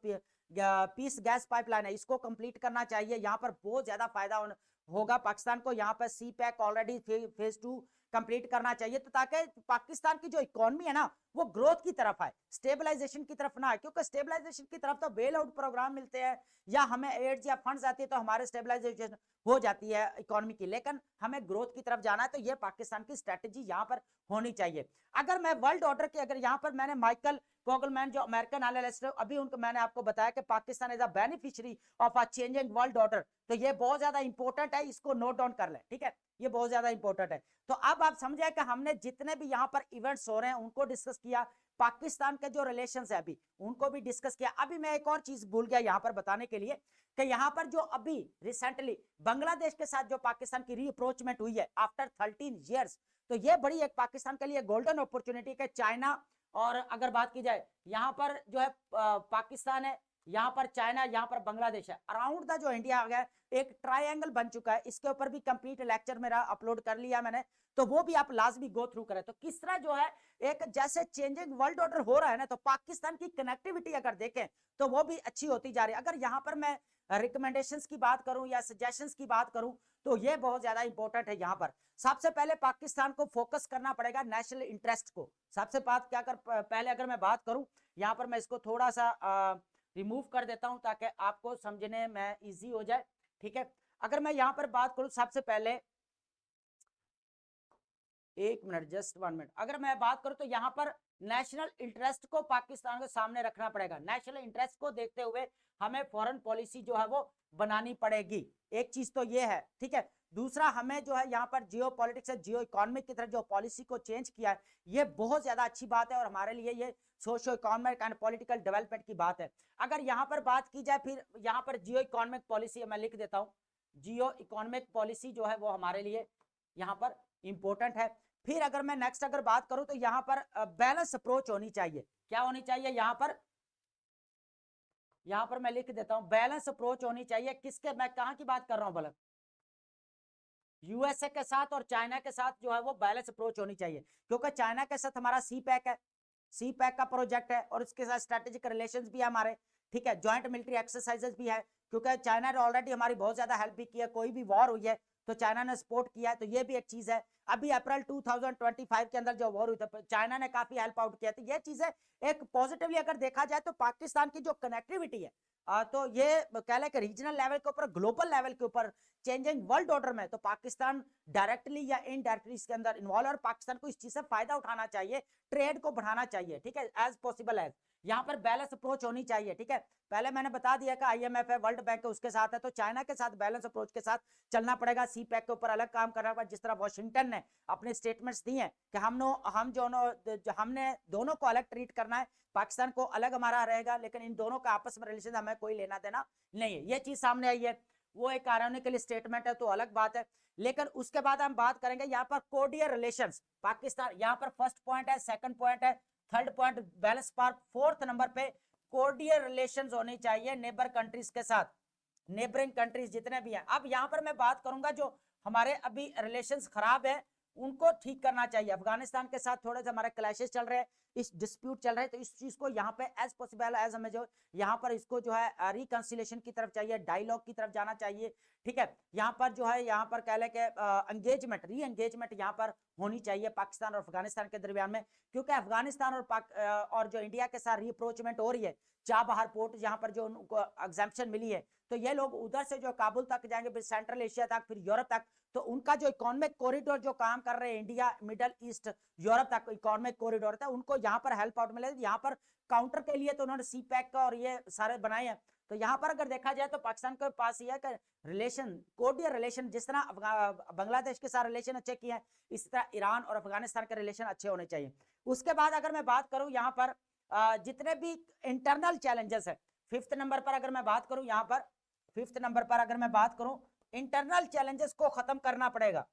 पीस गैस पाइपलाइन है, इसको कंप्लीट करना चाहिए। यहाँ पर बहुत ज्यादा फायदा होगा पाकिस्तान को। यहाँ पर सी पैक ऑलरेडी फेज 2 कंप्लीट करना चाहिए, तो ताकि पाकिस्तान की जो इकोनॉमी है ना वो ग्रोथ की तरफ आए, स्टेबलाइजेशन की तरफ ना आए। क्योंकि स्टेबलाइजेशन की तरफ तो बेल आउट प्रोग्राम मिलते हैं या हमें एड्स या फंड्स आती है तो हमारे स्टेबलाइजेशन हो जाती है इकोनॉमी की, लेकिन हमें ग्रोथ की तरफ जाना है। तो ये पाकिस्तान की स्ट्रेटेजी यहाँ पर होनी चाहिए। अगर मैं वर्ल्ड ऑर्डर की, अगर यहाँ पर मैंने माइकल कोगलमैन जो अमेरिकन एनालिस्ट है, अभी उनको मैंने आपको बताया कि Pakistan is a beneficiary of a changing world order, तो ये बहुत ज्यादा इंपॉर्टेंट है, इसको नोट डाउन कर ले, ठीक है, ये बहुत ज्यादा इंपॉर्टेंट है। तो अब आप समझे कि हमने जितने भी यहाँ पर इवेंट्स हो रहे हैं उनको डिस्कस किया, पाकिस्तान के जो रिलेशंस है अभी उनको भी डिस्कस किया। अभी मैं एक और चीज भूल गया यहाँ पर बताने के लिए कि यहाँ पर जो अभी रिसेंटली बांग्लादेश के साथ जो पाकिस्तान की रीअप्रोचमेंट हुई है आफ्टर 13 ईयर्स, तो ये बड़ी एक पाकिस्तान के लिए गोल्डन अपॉर्चुनिटी है। चाइना और अगर बात की जाए यहाँ पर जो है पाकिस्तान है, यहाँ पर चाइना, यहाँ पर बांग्लादेश है, अराउंड द जो इंडिया आ गया एक ट्रायंगल बन चुका है। इसके ऊपर भी कंप्लीट लेक्चर मेरा अपलोड कर लिया मैंने, तो वो भी आप लाजमी गो थ्रू करें। तो किस तरह जो है एक जैसे चेंजिंग वर्ल्ड ऑर्डर हो रहा है ना, तो पाकिस्तान की कनेक्टिविटी अगर देखें तो वो भी अच्छी होती जा रही है। अगर यहाँ पर मैं रिकमेंडेशंस की बात करूं या सजेशंस की बात करूं तो ये बहुत ज्यादा इंपॉर्टेंट है। यहाँ पर सबसे पहले पाकिस्तान को फोकस करना पड़ेगा नेशनल इंटरेस्ट को। सबसे बात क्या कर पहले अगर मैं बात करूं, यहाँ पर मैं इसको थोड़ा सा रिमूव कर देता हूं ताकि आपको समझने में इजी हो जाए, ठीक है। अगर मैं यहाँ पर बात करूं सबसे पहले, एक मिनट, जस्ट 1 मिनट, अगर मैं बात करूं तो यहाँ पर नेशनल इंटरेस्ट को पाकिस्तान के सामने रखना पड़ेगा। नेशनल इंटरेस्ट को देखते हुए हमें फॉरेन पॉलिसी जो है वो बनानी पड़ेगी, एक चीज तो ये है, ठीक है। दूसरा, हमें जो है यहाँ पर जियो पॉलिटिक्स है, जियो इकोनॉमिक की तरफ जो पॉलिसी को चेंज किया है, ये बहुत ज्यादा अच्छी बात है और हमारे लिए ये socio economic and political development की बात है। अगर यहाँ पर बात की जाए, फिर यहाँ पर जियो इकोनॉमिक पॉलिसी मैं लिख देता हूँ, जियो इकोनॉमिक पॉलिसी जो है वो हमारे लिए यहाँ पर इंपॉर्टेंट है। फिर अगर मैं नेक्स्ट अगर बात करूं तो यहाँ पर बैलेंस अप्रोच होनी चाहिए। क्या होनी चाहिए यहाँ पर मैं लिख देता हूं, बैलेंस अप्रोच होनी चाहिए। किसके, मैं कहां की बात कर रहा हूं बोला, यूएसए के साथ और चाइना के साथ जो है वो बैलेंस अप्रोच होनी चाहिए। क्योंकि चाइना के साथ हमारा सी पैक है, सी पैक का प्रोजेक्ट है और उसके साथ स्ट्रेटेजिक रिलेशंस भी है हमारे, ठीक है, ज्वाइंट मिलिट्री एक्सरसाइजेस भी है। क्योंकि चाइना ने ऑलरेडी हमारी बहुत ज्यादा हेल्प भी की है, कोई भी वॉर हुई है तो चाइना ने सपोर्ट किया है, तो ये भी एक चीज है। अभी अप्रैल 2025 के अंदर जो वॉर हुई था, चाइना ने काफी हेल्प आउट किया, तो ये चीजें एक पॉजिटिवली अगर देखा जाए तो पाकिस्तान की जो कनेक्टिविटी है, तो ये कह लें कि रीजनल लेवल के ऊपर, ग्लोबल लेवल के ऊपर, चेंजिंग वर्ल्ड ऑर्डर में, तो पाकिस्तान डायरेक्टली या इनडायरेक्टली इसके अंदर इन्वॉल्व, और पाकिस्तान को इस चीज से फायदा उठाना चाहिए, ट्रेड को बढ़ाना चाहिए, ठीक है, एज पॉसिबल एज। यहाँ पर बैलेंस अप्रोच होनी चाहिए, ठीक है। पहले मैंने बता दिया कि आईएमएफ है, वर्ल्ड बैंक है, उसके साथ है, तो चाइना के साथ बैलेंस अप्रोच के साथ चलना पड़ेगा। सी पैक के ऊपर अलग काम करना पड़ेगा, जिस तरह वॉशिंगटन ने अपने स्टेटमेंट्स दी हैं कि हमने दोनों को अलग ट्रीट करना है, पाकिस्तान को अलग हमारा रहेगा, लेकिन इन दोनों का आपस में रिलेशन हमें कोई लेना देना नहीं है। ये चीज सामने आई है, वो एक कार्यान्वयन के लिए स्टेटमेंट है तो अलग बात है। लेकिन उसके बाद हम बात करेंगे यहाँ पर कोर्डियल रिलेशंस। पाकिस्तान यहाँ पर फर्स्ट पॉइंट है, सेकंड पॉइंट है, third point balance park, fourth number पे कोर्डियल रिलेशंस होनी चाहिए नेबर कंट्रीज के साथ, नेबरिंग कंट्रीज जितने भी हैं। अब यहाँ पर मैं बात करूंगा जो हमारे अभी रिलेशंस खराब है उनको ठीक करना चाहिए। अफगानिस्तान के साथ थोड़े से हमारे क्लैशेस चल रहे हैं, इस डिस्प्यूट चल रहे हैं, तो इस चीज को यहाँ पे एज पॉसिबल एज हमें जो यहाँ पर इसको जो है रिकंसिलेशन की तरफ चाहिए, डायलॉग की तरफ जाना चाहिए, ठीक है। यहाँ पर जो है यहाँ पर कह ले के एंगेजमेंट, री एंगेजमेंट यहाँ पर होनी चाहिए पाकिस्तान और अफगानिस्तान के दरमियान में, क्योंकि अफगानिस्तान और जो इंडिया के साथ रीअप्रोचमेंट हो रही है, चाबहार पोर्ट जहाँ पर जो उनको एग्जाम्पशन मिली है, तो ये लोग उधर से जो काबुल तक जाएंगे, फिर सेंट्रल एशिया तक, फिर यूरोप तक, तो उनका जो इकोनॉमिक कॉरिडोर जो काम कर रहे हैं इंडिया, मिडल ईस्ट, यूरोप तक इकोनॉमिक कॉरिडोर था, उनको यहाँ पर हेल्प आउट मिले। यहाँ पर काउंटर के लिए तो उन्होंने सी पैक का और ये सारे बनाए हैं। तो यहाँ पर अगर देखा जाए तो पाकिस्तान के पास ये है रिलेशन, कोर्डियल रिलेशन, जिस तरह बांग्लादेश के साथ रिलेशन अच्छे किए हैं, इस तरह ईरान और अफगानिस्तान के रिलेशन अच्छे होने चाहिए। उसके बाद अगर मैं बात करूं यहाँ पर जितने भी इंटरनल चैलेंजेस है, फिफ्थ नंबर पर अगर मैं बात करूं, यहाँ पर फिफ्थ नंबर पर अगर मैं बात करूं, इंटरनल चैलेंजेस को खत्म करना पड़ेगा।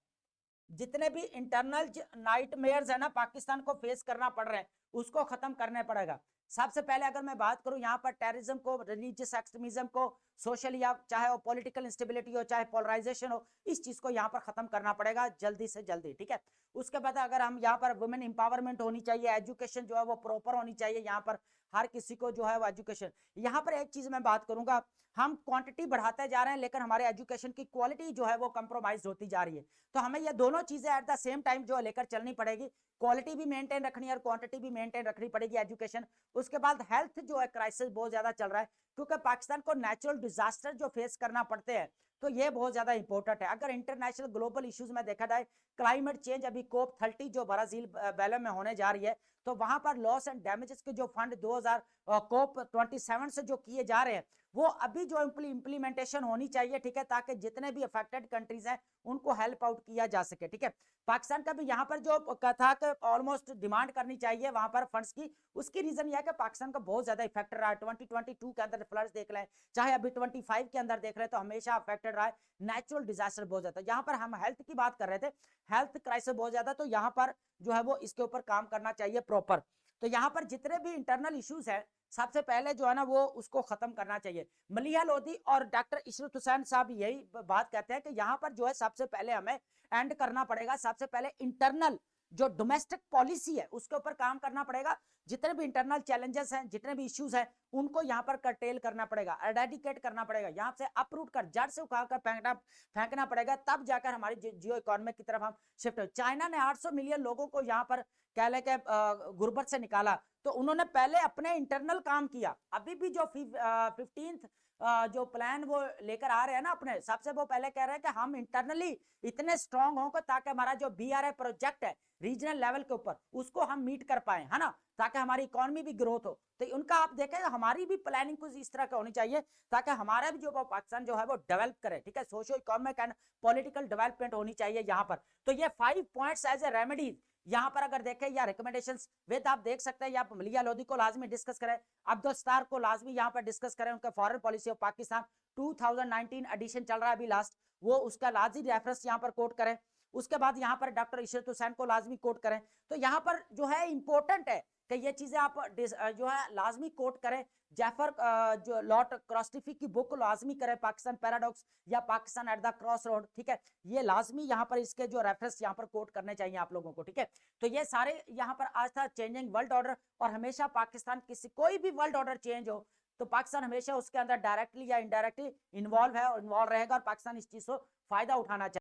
जितने भी इंटरनल नाइटमेयर्स है ना पाकिस्तान को फेस करना पड़ रहे हैं, उसको खत्म करना पड़ेगा। सबसे पहले अगर मैं बात करूं यहाँ पर टेररिज्म को, रिलीजियस एक्सट्रीमिज्म को, सोशल या चाहे वो पॉलिटिकल इंस्टेबिलिटी हो, चाहे पोलराइजेशन हो, इस चीज को यहाँ पर खत्म करना पड़ेगा जल्दी से जल्दी, ठीक है। उसके बाद अगर हम यहाँ पर वुमेन इंपावरमेंट होनी चाहिए, एजुकेशन जो है वो प्रॉपर होनी चाहिए, यहाँ पर हर किसी को जो है वो एजुकेशन। यहाँ पर एक चीज मैं बात करूंगा, हम क्वांटिटी बढ़ाते जा रहे हैं लेकिन हमारे एजुकेशन की क्वालिटी जो है वो कंप्रोमाइज होती जा रही है। तो हमें ये दोनों चीजें एट द सेम टाइम जो लेकर चलनी पड़ेगी, क्वालिटी भी मेंटेन रखनी है और क्वांटिटी भी मेंटेन रखनी पड़ेगी एजुकेशन। उसके बाद हेल्थ जो है क्राइसिस बहुत ज्यादा चल रहा है, क्योंकि पाकिस्तान को नेचुरल डिजास्टर जो फेस करना पड़ते हैं, तो ये बहुत ज्यादा इंपॉर्टेंट है। अगर इंटरनेशनल ग्लोबल इश्यूज में देखा जाए, क्लाइमेट चेंज अभी कोप 30 जो ब्राजील बेलम में होने जा रही है, तो वहां पर लॉस एंड डैमेजेस के जो फंड 2000 कोप 27 से जो किए जा रहे हैं, वो अभी जो इम्प्लीमेंटेशन होनी चाहिए, ठीक है, ताकि जितने भी अफेक्टेड कंट्रीज हैं उनको हेल्प आउट किया जा सके, ठीक है। पाकिस्तान का भी यहाँ पर जो कथा ऑलमोस्ट डिमांड करनी चाहिए वहां पर फंड्स की, उसकी रीजन यह है कि पाकिस्तान का बहुत ज्यादा इफेक्ट रहा है। 2022 के अंदर फ्लड्स देख लें, चाहे अभी 25 के अंदर देख रहे, तो हमेशा अफेक्टेड रहा है, नेचुरल डिजास्टर बहुत ज्यादा। यहाँ पर हम हेल्थ की बात कर रहे थे, हेल्थ क्राइसिस बहुत ज्यादा, तो यहाँ पर जो है वो इसके ऊपर काम करना चाहिए प्रॉपर। तो यहाँ पर जितने भी इंटरनल इश्यूज है, सबसे पहले जो है ना वो उसको खत्म करना चाहिए। मलिहा लोधी और डॉक्टर इशरत हुसैन साहब यही बात कहते हैं कि यहाँ पर जो है सबसे पहले हमें एंड करना पड़ेगा, सबसे पहले इंटरनल जो डोमेस्टिक पॉलिसी है उसके ऊपर काम करना पड़ेगा। जितने भी इंटरनल चैलेंजेस हैं, जितने भी इश्यूज हैं, उनको यहाँ पर कर्टेल करना पड़ेगा, एरेडिकेट करना पड़ेगा, यहाँ से अपरूट कर, जड़ से उखाड़ कर फेंकना पड़ेगा, तब जाकर हमारी जियो इकोनॉमी की तरफ हम शिफ्ट हो। चाइना ने 800 मिलियन लोगों को यहाँ पर कह ले के गुर्बत से निकाला, तो उन्होंने पहले अपने इंटरनल काम किया। अभी भी जो 15th जो प्लान वो लेकर आ रहे हैं ना अपने, सबसे वो पहले कह रहे हैं कि हम इंटरनली इतने स्ट्रांग हों ताकि हमारा जो BRI प्रोजेक्ट है रीजनल लेवल के ऊपर, उसको हम मीट कर पाए, है ना, ताकि हमारी इकोनॉमी भी ग्रोथ हो। तो उनका आप देखें, हमारी भी प्लानिंग कुछ इस तरह की होनी चाहिए ताकि हमारा भी जो पाकिस्तान जो है वो डेवलप करे, ठीक है, socio economic and political development होनी चाहिए यहाँ पर। तो ये 5 पॉइंट्स एज ए रेमेडीज यहाँ पर अगर देखें या रिकमेंडेशंस विद, आप देख सकते हैं, या मलिहा लोधी को लाजमी डिस्कस करें, अब्दुल सत्तार को लाजमी यहाँ पर डिस्कस करें, उनका foreign policy of Pakistan 2019 edition चल रहा है अभी लास्ट, वो उसका लाजमी रेफरेंस यहाँ पर कोट करें। उसके बाद यहाँ पर डॉक्टर इशरत हुसैन को लाजमी कोट करें। तो यहाँ पर जो है इंपॉर्टेंट है कि ये चीजें आप जो है लाजमी कोट करें। जैफर जो लॉर्ड क्रॉस्टिफी की बुक को लाजमी करें, पाकिस्तान पैराडॉक्स या Pakistan at the cross road, ठीक है, ये लाजमी यहाँ पर इसके जो रेफरेंस यहाँ पर कोट करने चाहिए आप लोगों को, ठीक है। तो ये सारे यहाँ पर आज था चेंजिंग वर्ल्ड ऑर्डर, और हमेशा पाकिस्तान किसी कोई भी वर्ल्ड ऑर्डर चेंज हो तो पाकिस्तान हमेशा उसके अंदर डायरेक्टली या इनडायरेक्टली इन्वॉल्व है और इन्वॉल्व रहेगा, और पाकिस्तान इस चीज को फायदा उठाना चाहिए।